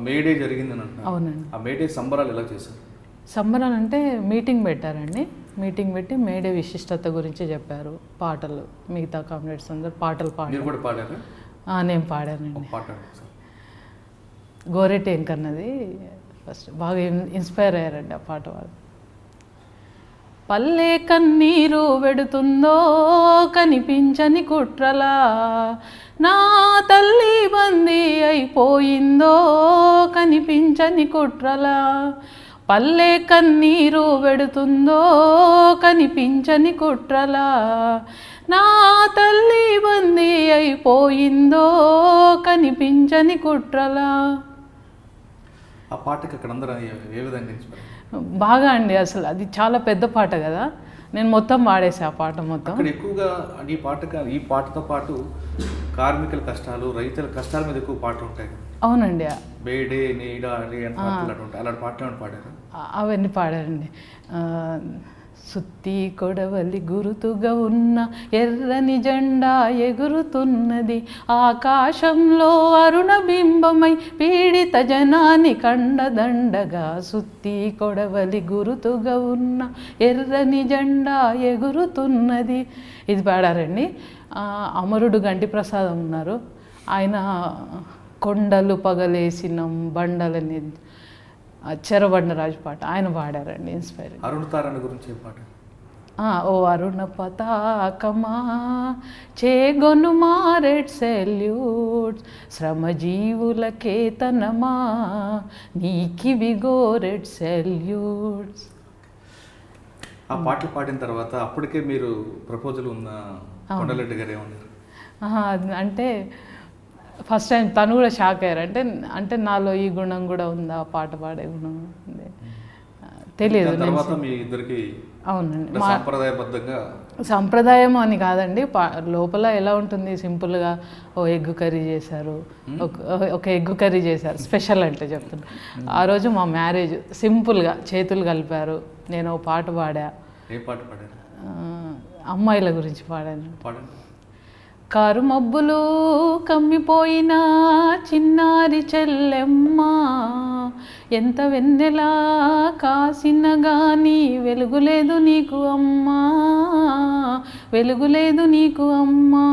May Day జరిగిందని అంటున్నారు. అవునండి. ఆ మేడే సంబరాలు ఎలా చేశారు? సంబరాలు అంటే మీటింగ్ పెట్టారండి. మీటింగ్ పెట్టి మేడే విశిష్టత గురించి చెప్పారు. పాటలు మిగతా కామ్రేడ్స్ అందరు పాటలు మీరు పాడారు. కూడా పాడారా? నేను పాడానండి. ఒక పాట పాడండి సార్. గోరెట్టి ఎంకన్నది ఫస్ట్ బాగా ఇన్స్పైర్ అయ్యారండి ఆ పాట వాళ్ళు. పల్లె కన్నీరు వెడుతుందో కనిపించని కుట్రలా, నా తల్లి బందీ అయిపోయిందో కనిపించని కుట్రలా, పల్లె కన్నీరు వెడుతుందో కనిపించని కుట్రలా, నా తల్లి బందీ అయిపోయిందో కనిపించని కుట్రలా. ఆ పాటకి అక్కడ అందరూ ఏ విధంగా ఇన్స్పైర్? బాగా అండి, అసలు అది చాలా పెద్ద పాట కదా, నేను మొత్తం పాడేసా ఆ పాట మొత్తం. అక్కడ ఎక్కువగా ఈ పాటతో పాటు కార్మికుల కష్టాలు, రైతుల కష్టాల మీద ఎక్కువ పాటలు ఉంటాయి. అవునండి. బేడే నీడా అని పాటలు ఉంటాయి. అలాంటి పాటలు ఏమైనా పాడారు? అవన్నీ పాడారండి. సుత్తి కొడవలి గురుతుగా ఉన్న ఎర్రని జెండా ఎగురుతున్నది, ఆకాశంలో అరుణ బింబమై పీడిత జనాన్ని కండదండగా, సుత్తి కొడవలి గురుతుగా ఉన్న ఎర్రని జెండా ఎగురుతున్నది. ఇది పాడారండి. అమరుడు గంటి ప్రసాదం ఉన్నారు, ఆయన కొండలు పగలేసినం బండలని చెరబండరాజు పాట ఆయన పాడారండి. ఇన్స్పైర్. అరుణ తారణ గురించి ఏ పాట? ఓ అరుణ పతాకమా చేగొను మారెడ్ సెల్యూట్స్, శ్రమజీవుల కేతనమా నీకివిగో రెడ్ సెల్యూట్స్. ఆ పాటలు పాడిన తర్వాత అప్పటికే మీరు ప్రపోజల్ ఉన్న కొండలరెడ్డి గారు ఏమన్నారు? అంటే ఫస్ట్ టైం తను కూడా షాక్ అయ్యారు. అంటే నాలో ఈ గుణం కూడా ఉందా, పాట పాడే గుణం ఉంది తెలియదు. మీ ఇద్దరికి అవునండి, సాంప్రదాయబద్ధంగా సంప్రదాయం అని కాదండి, లోపల ఎలా ఉంటుంది సింపుల్గా ఓ ఎగ్ కర్రీ చేశారు, ఒక ఎగ్ కర్రీ చేశారు స్పెషల్ అంటే చెప్తున్నా. ఆ రోజు మా మ్యారేజ్ సింపుల్గా చేతులు కలిపారు, నేను ఓ పాట పాడా. ఏ పాట పాడారు? అమ్మాయిల గురించి పాడాను. పాడండి. కారు మబ్బులు కమ్మిపోయిన చిన్నారి చెల్లెమ్మ, ఎంత వెన్నెలా కాసిన గాని వెలుగులేదు నీకు అమ్మా, వెలుగులేదు నీకు అమ్మా.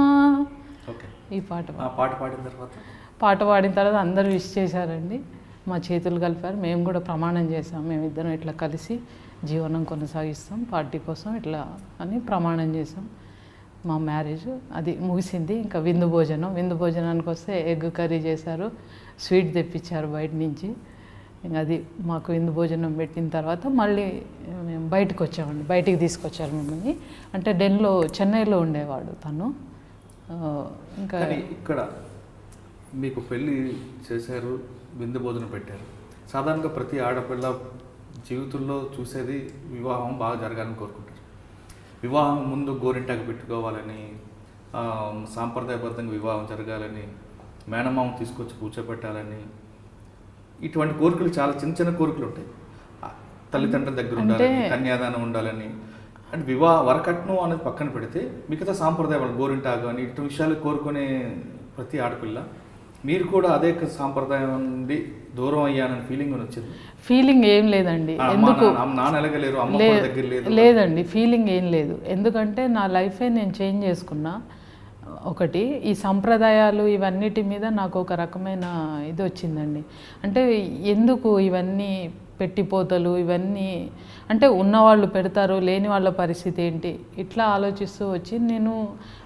ఈ పాట పాడిన తర్వాత అందరూ విష్ చేశారండి, మా చేతులు కలిపారు, మేము కూడా ప్రమాణం చేసాం, మేమిద్దరం ఇట్లా కలిసి జీవనం కొనసాగిస్తాం పార్టీ కోసం ఇట్లా అని ప్రమాణం చేసాం. మా మ్యారేజ్ అది ముగిసింది. ఇంకా విందు భోజనానికి వస్తే ఎగ్ కర్రీ చేశారు, స్వీట్ తెప్పించారు బయట నుంచి. ఇంకా అది మాకు విందు భోజనం పెట్టిన తర్వాత మళ్ళీ మేము బయటకు వచ్చామండి, బయటికి తీసుకొచ్చారు మమ్మల్ని. అంటే చెన్నైలో ఉండేవాడు తను. ఇంకా ఇక్కడ మీకు పెళ్ళి చేశారు, విందు భోజనం పెట్టారు. సాధారణంగా ప్రతి ఆడపిల్ల జీవితంలో చూసేది వివాహం బాగా జరగాలని కోరుకుంటారు. వివాహం ముందు గోరింటాకు పెట్టుకోవాలని, సాంప్రదాయబద్ధంగా వివాహం జరగాలని, మేనమామ తీసుకొచ్చి కూర్చోబెట్టాలని, ఇటువంటి కోరికలు చాలా చిన్న చిన్న కోరికలు ఉంటాయి. తల్లిదండ్రుల దగ్గర ఉండాలని, కన్యాదానం ఉండాలని. అంటే వరకట్నం అనేది పక్కన పెడితే మిగతా సాంప్రదాయాలు గోరింటాకు అని ఇటు విషయాలు కోరుకునే ప్రతి ఆడపిల్ల, మీరు కూడా అదే సాంప్రదాయం నుండి దూరం అయ్యానని ఫీలింగ్ వచ్చింది? ఫీలింగ్ ఏం లేదండి. ఎందుకు లేదండి, ఫీలింగ్ ఏం లేదు. ఎందుకంటే నా లైఫే నేను చేంజ్ చేసుకున్నా. ఒకటి ఈ సంప్రదాయాలు ఇవన్నిటి మీద నాకు ఒక రకమైన ఇది వచ్చిందండి. అంటే ఎందుకు ఇవన్నీ పెట్టిపోతలు ఇవన్నీ, అంటే ఉన్నవాళ్ళు పెడతారు, లేని వాళ్ళ పరిస్థితి ఏంటి, ఇట్లా ఆలోచిస్తూ వచ్చి నేను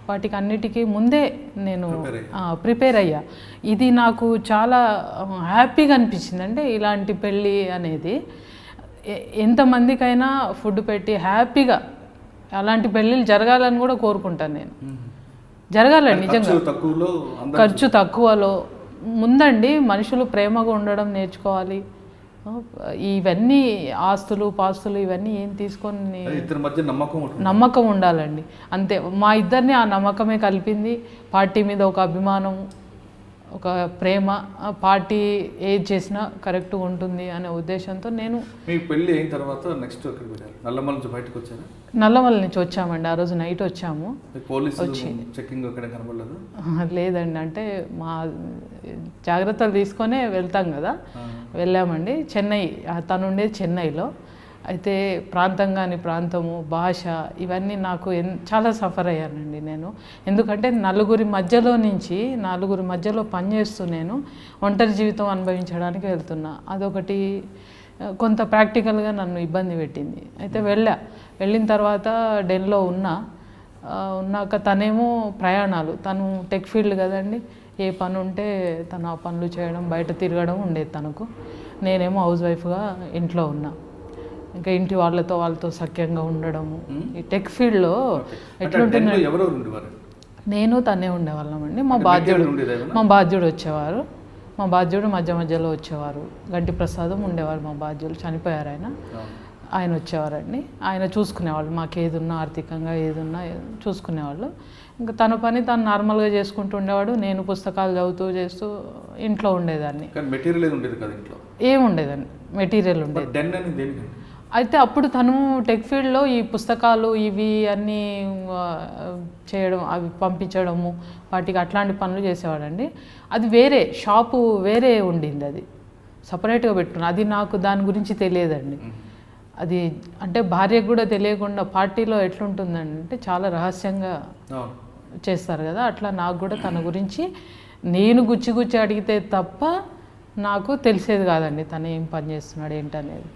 వాటికి అన్నిటికీ ముందే నేను ప్రిపేర్ అయ్యా. ఇది నాకు చాలా హ్యాపీగా అనిపించింది. అంటే ఇలాంటి పెళ్ళి అనేది ఎంతమందికైనా ఫుడ్ పెట్టి హ్యాపీగా అలాంటి పెళ్ళిళ్ళు జరగాలని కూడా కోరుకుంటాను నేను. జరగాలండి నిజంగా, ఖర్చు తక్కువలో. ముందండి మనుషులు ప్రేమగా ఉండడం నేర్చుకోవాలి. ఇవన్నీ ఆస్తులు పాస్తులు ఇవన్నీ ఏం తీసుకొని నమ్మకం ఉండాలండి అంతే. మా ఇద్దరిని ఆ నమ్మకమే కలిపింది. పార్టీ మీద ఒక అభిమానం, ఒక ప్రేమ, పార్టీ ఏది చేసినా కరెక్ట్గా ఉంటుంది అనే ఉద్దేశంతో నేను. మీ పెళ్ళి అయిన తర్వాత నెక్స్ట్ ఎక్కడికి వెళ్ళారు? నల్లమల నుంచి బయటకు వచ్చారా? నల్లమల నుంచి వచ్చామండి, ఆ రోజు నైట్ వచ్చాము. పోలీసులు చెక్కింగ్ అక్కడ కనబడలేదు? లేదండి, అంటే మా జాగ్రత్తలు తీసుకొనే వెళ్తాం కదా, వెళ్ళామండి. చెన్నై, తను ఉండేది చెన్నైలో. అయితే ప్రాంతం కాని ప్రాంతము, భాష, ఇవన్నీ నాకు చాలా సఫర్ అయ్యానండి నేను. ఎందుకంటే నలుగురి మధ్యలో పనిచేస్తూ నేను ఒంటరి జీవితం అనుభవించడానికి వెళ్తున్నా. అదొకటి కొంత ప్రాక్టికల్గా నన్ను ఇబ్బంది పెట్టింది. అయితే వెళ్ళిన తర్వాత డెన్లో ఉన్నాక తనేమో ప్రయాణాలు, తను టెక్ ఫీల్డ్ కదండి, ఏ పని ఉంటే తను ఆ పనులు చేయడం, బయట తిరగడం ఉండేది తనకు. నేనేమో హౌస్ వైఫ్గా ఇంట్లో ఉన్నా. ఇంకా ఇంటి వాళ్ళతో సఖ్యంగా ఉండడము. ఈ టెక్ ఫీల్డ్లో ఎట్లుంటుంది, నేను తనే ఉండేవాళ్ళమండి. మా బాధ్యుడు వచ్చేవారు. మా బాధ్యుడు మధ్యలో వచ్చేవారు. గంటి ప్రసాదం ఉండేవారు మా బాధ్యులు, చనిపోయారు ఆయన వచ్చేవారండి. ఆయన చూసుకునేవాళ్ళు, మాకు ఏదున్నా ఆర్థికంగా ఏదున్నా చూసుకునేవాళ్ళు. ఇంకా తన పని తను నార్మల్గా చేసుకుంటూ ఉండేవాడు. నేను పుస్తకాలు చదువుతూ చేస్తూ ఇంట్లో ఉండేదాన్ని. ఏముండేదండి, మెటీరియల్ ఉండేది. అయితే అప్పుడు తను టెక్ ఫీల్డ్లో ఈ పుస్తకాలు ఇవి అన్నీ చేయడం, అవి పంపించడము, వాటికి అట్లాంటి పనులు చేసేవాడండి. అది షాపు వేరే ఉండింది, అది సపరేట్గా పెట్టుకున్నా. అది నాకు దాని గురించి తెలియదండి. అది అంటే భార్యకు కూడా తెలియకుండా పార్టీలో ఎట్లుంటుందండి అంటే చాలా రహస్యంగా చేస్తారు కదా, అట్లా నాకు కూడా తన గురించి నేను గుచ్చి అడిగితే తప్ప నాకు తెలిసేది కాదండి తను ఏం పని చేస్తున్నాడు ఏంటనేది.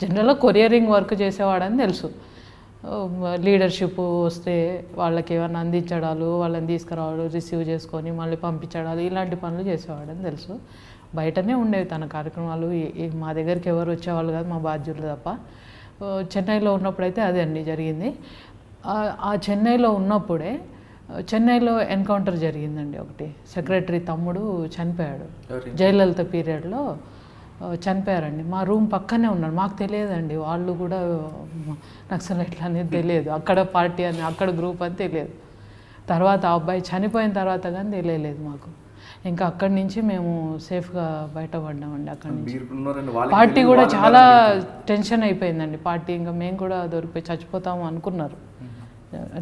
జనరల్గా కొరియరింగ్ వర్క్ చేసేవాడని తెలుసు. లీడర్షిప్ వస్తే వాళ్ళకి ఏమైనా అందించడాలు, వాళ్ళని తీసుకురావడం, రిసీవ్ చేసుకొని మళ్ళీ పంపించడాలు, ఇలాంటి పనులు చేసేవాడని తెలుసు. బయటనే ఉండేవి తన కార్యక్రమాలు. మా దగ్గరికి ఎవరు వచ్చేవాళ్ళు కాదు, మా బాధ్యులు తప్ప. చెన్నైలో ఉన్నప్పుడైతే అదే అండి జరిగింది. ఆ చెన్నైలో ఉన్నప్పుడే చెన్నైలో ఎన్కౌంటర్ జరిగిందండి ఒకటి. సెక్రటరీ తమ్ముడు చనిపోయాడు, జయలలిత పీరియడ్లో చనిపోయారండి. మా రూమ్ పక్కనే ఉన్నారు. మాకు తెలియదండి, వాళ్ళు కూడా నక్సలైట్లు అనేది తెలియదు, అక్కడ పార్టీ అని అక్కడ గ్రూప్ అని తెలియదు. తర్వాత ఆ అబ్బాయి చనిపోయిన తర్వాత కానీ తెలియలేదు మాకు. ఇంకా అక్కడి నుంచి మేము సేఫ్గా బయటపడ్డామండి. అక్కడి నుంచి పార్టీ కూడా చాలా టెన్షన్ అయిపోయిందండి. పార్టీ ఇంకా మేము కూడా దొరికిపోయి చచ్చిపోతాము అనుకున్నారు.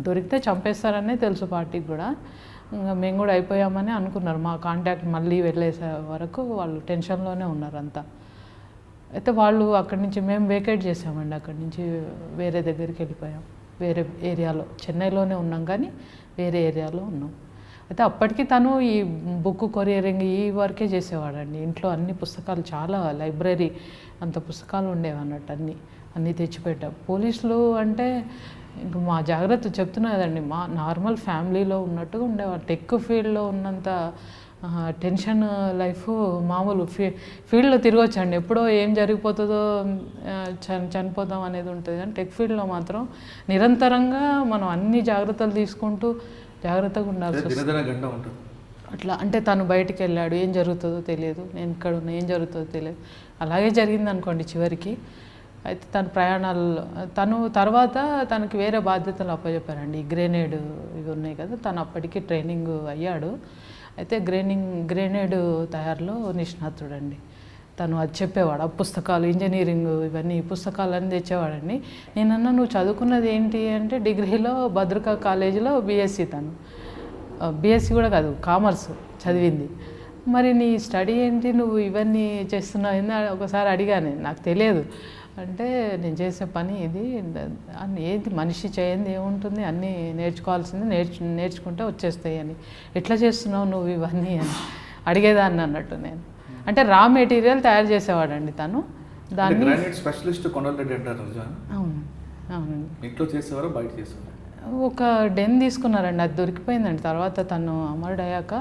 దొరికితే చంపేస్తారనే తెలుసు పార్టీకి కూడా. ఇంకా మేము కూడా అయిపోయామని అనుకున్నారు. మా కాంటాక్ట్ మళ్ళీ వెళ్ళేసే వరకు వాళ్ళు టెన్షన్లోనే ఉన్నారు అంతా. అయితే వాళ్ళు అక్కడి నుంచి మేము వేకేట్ చేసామండి, అక్కడి నుంచి వేరే దగ్గరికి వెళ్ళిపోయాం. వేరే ఏరియాలో, చెన్నైలోనే ఉన్నాం కానీ వేరే ఏరియాలో ఉన్నాం. అయితే అప్పటికి తను ఈ బుక్ కొరియరింగ్ ఈ వర్కే చేసేవాడండి. ఇంట్లో అన్ని పుస్తకాలు, చాలా లైబ్రరీ అంత పుస్తకాలు ఉండేవి అన్నట్టు, అన్నీ తెచ్చిపెట్టాం. పోలీసులు అంటే ఇంక మా జాగ్రత్త చెప్తున్నా కదండి, మా నార్మల్ ఫ్యామిలీలో ఉన్నట్టుగా ఉండేవారు. టెక్ ఫీల్డ్లో ఉన్నంత టెన్షన్ లైఫ్ మామూలు ఫీల్డ్లో తిరగొచ్చండి. ఎప్పుడో ఏం జరిగిపోతుందో, చనిపోతాం అనేది ఉంటుంది. కానీ టెక్ ఫీల్డ్లో మాత్రం నిరంతరంగా మనం అన్ని జాగ్రత్తలు తీసుకుంటూ జాగ్రత్తగా ఉండాల్సి వస్తుంది. అట్లా అంటే తను బయటికి వెళ్ళాడు, ఏం జరుగుతుందో తెలియదు, నేను ఇక్కడ ఉన్నా ఏం జరుగుతుందో తెలియదు, అలాగే జరిగింది అనుకోండి చివరికి. అయితే తన ప్రయాణాల్లో తర్వాత తనకి వేరే బాధ్యతలు అప్పచెప్పారండి. గ్రెనేడ్ ఇవి ఉన్నాయి కదా, తను అప్పటికి ట్రైనింగ్ అయ్యాడు. అయితే గ్రెనేడ్ తయారులో నిష్ణాతుడండి తను. అది చెప్పేవాడు. ఆ పుస్తకాలు, ఇంజనీరింగ్ ఇవన్నీ పుస్తకాలన్నీ తెచ్చేవాడండి. నేనన్నా నువ్వు చదువుకున్నది ఏంటి అంటే డిగ్రీలో భద్రకా కాలేజీలో బీఎస్సీ, తను బీఎస్సీ కూడా కాదు కామర్స్ చదివింది. మరి నీ స్టడీ ఏంటి, నువ్వు ఇవన్నీ చేస్తున్నావు ఒకసారి అడిగాను. నాకు తెలియదు అంటే, నేను చేసే పని ఇది, ఏది మనిషి చేయంది ఏముంటుంది, అన్నీ నేర్చుకోవాల్సింది నేర్చుకుంటే వచ్చేస్తాయి అని. ఎట్లా చేస్తున్నావు నువ్వు ఇవన్నీ అని అడిగేదాన్ని అన్నట్టు నేను. అంటే రా మెటీరియల్ తయారు చేసేవాడండి తను. దాన్ని స్పెషలిస్ట్ కొండలరెడ్డి అంటారు. అవును అవునండి. ఇంట్లో చేసేవారు, బయట చేసేవారు. ఒక డెన్ తీసుకున్నారండి, అది దొరికిపోయిందండి. తర్వాత తను అమరుడయ్యాక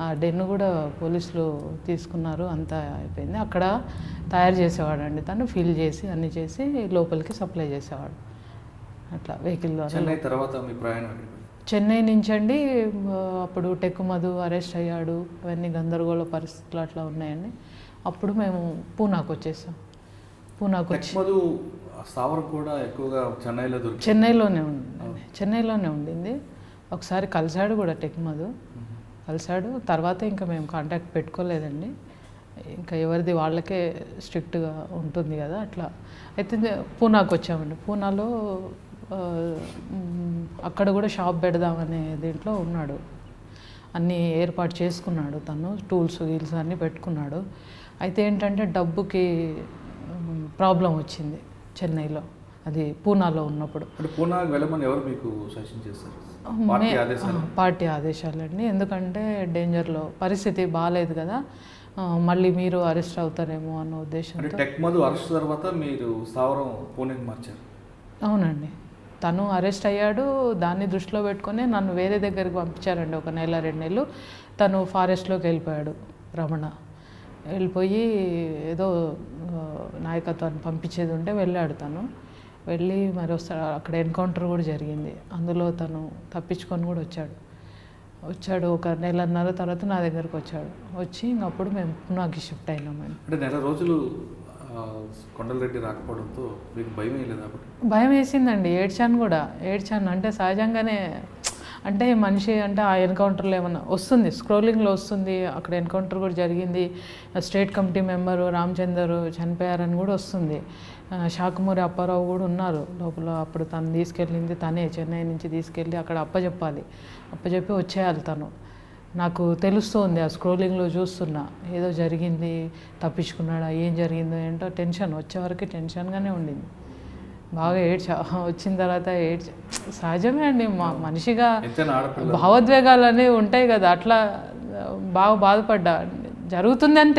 ఆ డెన్ కూడా పోలీసులు తీసుకున్నారు, అంతా అయిపోయింది. అక్కడ తయారు చేసేవాడండి తను, ఫిల్ చేసి అన్నీ చేసి లోపలికి సప్లై చేసేవాడు అట్లా వెహికల్ ద్వారా. చెన్నై తర్వాత మీ ప్రయాణం? చెన్నై నుంచి అండి అప్పుడు టెక్ మధు అరెస్ట్ అయ్యాడు, అవన్నీ గందరగోళ పరిస్థితులు అట్లా ఉన్నాయండి. అప్పుడు మేము పూనాకు వచ్చేసాం. పూనాకు వచ్చి కూడా ఎక్కువగా చెన్నైలోనే ఉండింది. ఒకసారి కలిశాడు కూడా టెక్ మధు. కలిశాడు. తర్వాత ఇంకా మేము కాంటాక్ట్ పెట్టుకోలేదండి. ఇంకా ఎవరిది వాళ్ళకే స్ట్రిక్ట్గా ఉంటుంది కదా అట్లా. అయితే పూనాకు వచ్చామండి. పూనాలో అక్కడ కూడా షాప్ పెడదామనే దీంట్లో ఉన్నాడు. అన్నీ ఏర్పాటు చేసుకున్నాడు తను, టూల్స్ గీల్స్ అన్నీ పెట్టుకున్నాడు. అయితే ఏంటంటే డబ్బుకి ప్రాబ్లం వచ్చింది చెన్నైలో, అది పూనాలో ఉన్నప్పుడు. అంటే పూనాకి వెళ్ళమని ఎవరు మీకు సజెషన్ చేస్తారు? పార్టీ ఆదేశాలండి. ఎందుకంటే డేంజర్లో పరిస్థితి బాగాలేదు కదా, మళ్ళీ మీరు అరెస్ట్ అవుతారేమో అన్న ఉద్దేశంతో. టెక్ మధు అరెస్ట్ తర్వాత మీరు స్థావరం పూణేకి మార్చారు? అవునండి, తను అరెస్ట్ అయ్యాడు. దాన్ని దృష్టిలో పెట్టుకొని నన్ను వేరే దగ్గరికి పంపించారండి. 1 నెల 2 నెలలు తను ఫారెస్ట్లోకి వెళ్ళిపోయాడు. రమణ వెళ్ళిపోయి ఏదో నాయకత్వాన్ని పంపించేది ఉంటే వెళ్ళాడు. తను వెళ్ళి మరి వస్తాడు. అక్కడ ఎన్కౌంటర్ కూడా జరిగింది. అందులో తను తప్పించుకొని కూడా వచ్చాడు. 1 నెలన్నర తర్వాత నా దగ్గరకు వచ్చాడు. వచ్చి ఇంకప్పుడు మేము పునాకి షిఫ్ట్ అయినామండి. అంటే నెల రోజులు కొండలరెడ్డి రాకపోవడంతో మీకు భయం వేయలేదు? భయం వేసిందండి. ఏడ్చాను. అంటే సహజంగానే, అంటే మనిషి అంటే ఆ ఎన్కౌంటర్లో ఏమన్నా వస్తుంది, స్క్రోలింగ్లో వస్తుంది. అక్కడ ఎన్కౌంటర్ కూడా జరిగింది, స్టేట్ కమిటీ మెంబరు రామచందర్ చనిపోయారని కూడా వస్తుంది. శాఖమూరి అప్పారావు కూడా ఉన్నారు లోపల. అప్పుడు తను తీసుకెళ్ళింది తనే, చెన్నై నుంచి తీసుకెళ్ళి అక్కడ అప్పచెప్పి వచ్చేయాలి తను. నాకు తెలుస్తుంది, ఆ స్క్రోలింగ్లో చూస్తున్నా ఏదో జరిగింది, తప్పించుకున్నాడా, ఏం జరిగిందో ఏంటో టెన్షన్. వచ్చేవరకు టెన్షన్గానే ఉండింది. బాగా వచ్చిన తర్వాత సహజమే అండి, మనిషిగా భావోద్వేగాలు అనేవి ఉంటాయి కదా. అట్లా బాగా బాధపడ్డా. జరుగుతుంది అని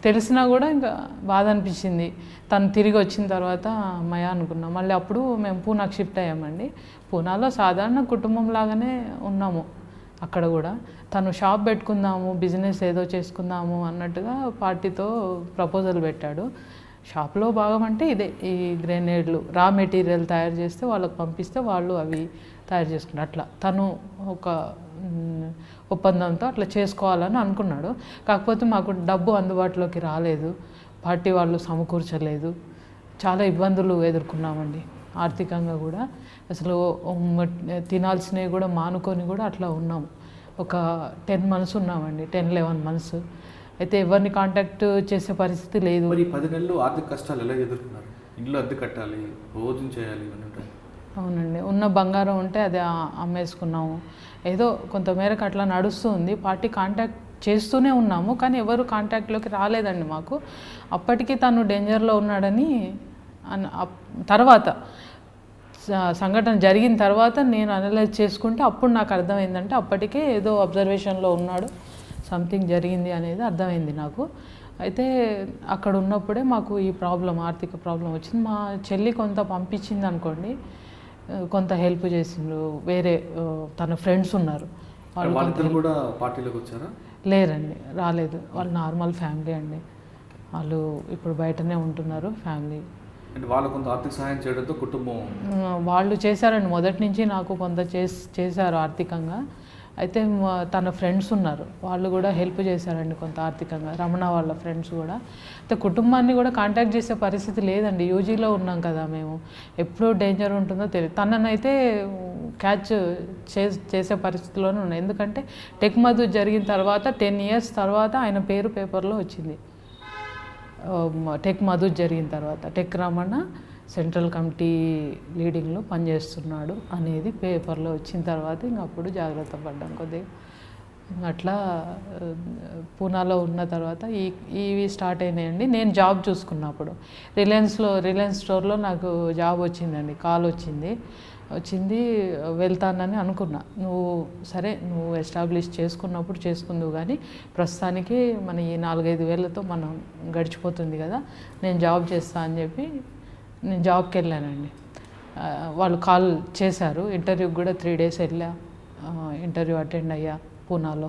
తెలిసినా కూడా ఇంకా బాధ అనిపించింది. తను తిరిగి వచ్చిన తర్వాత అమ్మయ్య అనుకున్నాం. మళ్ళీ అప్పుడు మేము పూనాకు షిఫ్ట్ అయ్యామండి. పూనాలో సాధారణ కుటుంబం లాగానే ఉన్నాము. అక్కడ కూడా తను షాప్ పెట్టుకుందాము, బిజినెస్ ఏదో చేసుకుందాము అన్నట్టుగా పార్టీతో ప్రపోజల్ పెట్టాడు. షాప్లో భాగం అంటే ఇదే, ఈ గ్రెనేడ్లు రా మెటీరియల్ తయారు చేస్తే వాళ్ళకి పంపిస్తే వాళ్ళు అవి తయారు చేసుకున్నారు. అట్లా తను ఒక ఒప్పందంతో అట్లా చేసుకోవాలని అనుకున్నాడు. కాకపోతే మాకు డబ్బు అందుబాటులోకి రాలేదు, పార్టీ వాళ్ళు సమకూర్చలేదు. చాలా ఇబ్బందులు ఎదుర్కొన్నామండి ఆర్థికంగా కూడా. అసలు తినాల్సినవి కూడా మానుకొని కూడా అట్లా ఉన్నాము. ఒక 10 months ఉన్నామండి, 10-11 months. అయితే ఎవరిని కాంటాక్ట్ చేసే పరిస్థితి లేదు. మరి 10 నెలలు ఆర్థిక కష్టాలు ఎలా ఎదుర్కొన్నారు? ఇల్లు అద్దె కట్టాలి, భోజనం చేయాలి, ఇవన్నీ ఉంటాయి. అవునండి, ఉన్న బంగారం ఉంటే అది అమ్మేసుకున్నాము. ఏదో కొంతమేరకు అట్లా నడుస్తూ ఉంది. పార్టీ కాంటాక్ట్ చేస్తూనే ఉన్నాము, కానీ ఎవరు కాంటాక్ట్లోకి రాలేదండి మాకు. అప్పటికి తను డేంజర్లో ఉన్నాడని తర్వాత సంఘటన జరిగిన తర్వాత నేను అనలైజ్ చేసుకుంటే అప్పుడు నాకు అర్థమైందంటే అప్పటికే ఏదో అబ్జర్వేషన్లో ఉన్నాడు, సంథింగ్ జరిగింది అనేది అర్థమైంది నాకు. అయితే అక్కడ ఉన్నప్పుడే మాకు ఈ ఆర్థిక ప్రాబ్లం వచ్చింది. మా చెల్లి కొంత పంపించింది అనుకోండి, కొంత హెల్ప్ చేసిండ్రు. వేరే తన ఫ్రెండ్స్ ఉన్నారు, వాళ్ళు కూడా పార్టీలోకి వచ్చారా? లేరండి, రాలేదు. వాళ్ళు నార్మల్ ఫ్యామిలీ అండి. వాళ్ళు ఇప్పుడు బయటనే ఉంటున్నారు ఫ్యామిలీ. వాళ్ళు కొంత ఆర్థిక సహాయం చేయడంతో కుటుంబం వాళ్ళు చేశారండి. మొదటి నుంచి నాకు కొంత చేశారు ఆర్థికంగా. అయితే తన ఫ్రెండ్స్ ఉన్నారు, వాళ్ళు కూడా హెల్ప్ చేశారండి కొంత ఆర్థికంగా. రమణ వాళ్ళ ఫ్రెండ్స్ కూడా. అయితే కుటుంబాన్ని కూడా కాంటాక్ట్ చేసే పరిస్థితి లేదండి. యూజీలో ఉన్నాం కదా మేము, ఎప్పుడు డేంజర్ ఉంటుందో తెలియదు. తననైతే క్యాచ్ చేసే పరిస్థితిలోనే ఉన్నాయి. ఎందుకంటే టెక్ మధు జరిగిన తర్వాత 10 years తర్వాత ఆయన పేరు పేపర్లో వచ్చింది. టెక్ మధు జరిగిన తర్వాత టెక్ రమణ సెంట్రల్ కమిటీ లీడింగ్లో పనిచేస్తున్నాడు అనేది పేపర్లో వచ్చిన తర్వాత ఇంక అప్పుడు జాగ్రత్త పడ్డాం కొద్దిగా. అట్లా పూనాలో ఉన్న తర్వాత ఇవి స్టార్ట్ అయినాయండి. నేను జాబ్ చూసుకున్నప్పుడు రిలయన్స్ స్టోర్లో నాకు జాబ్ వచ్చిందండి. కాల్ వచ్చింది వెళ్తానని అనుకున్నా. నువ్వు ఎస్టాబ్లిష్ చేసుకున్నప్పుడు చేసుకుందువు, కానీ ప్రస్తుతానికి మన ఈ 4-5 వేలతో మనం గడిచిపోతుంది కదా, నేను జాబ్ చేస్తా అని చెప్పి నేను జాబ్కి వెళ్ళానండి. వాళ్ళు కాల్ చేశారు. ఇంటర్వ్యూకి కూడా 3 days వెళ్ళా, ఇంటర్వ్యూ అటెండ్ అయ్యా పూనాలో.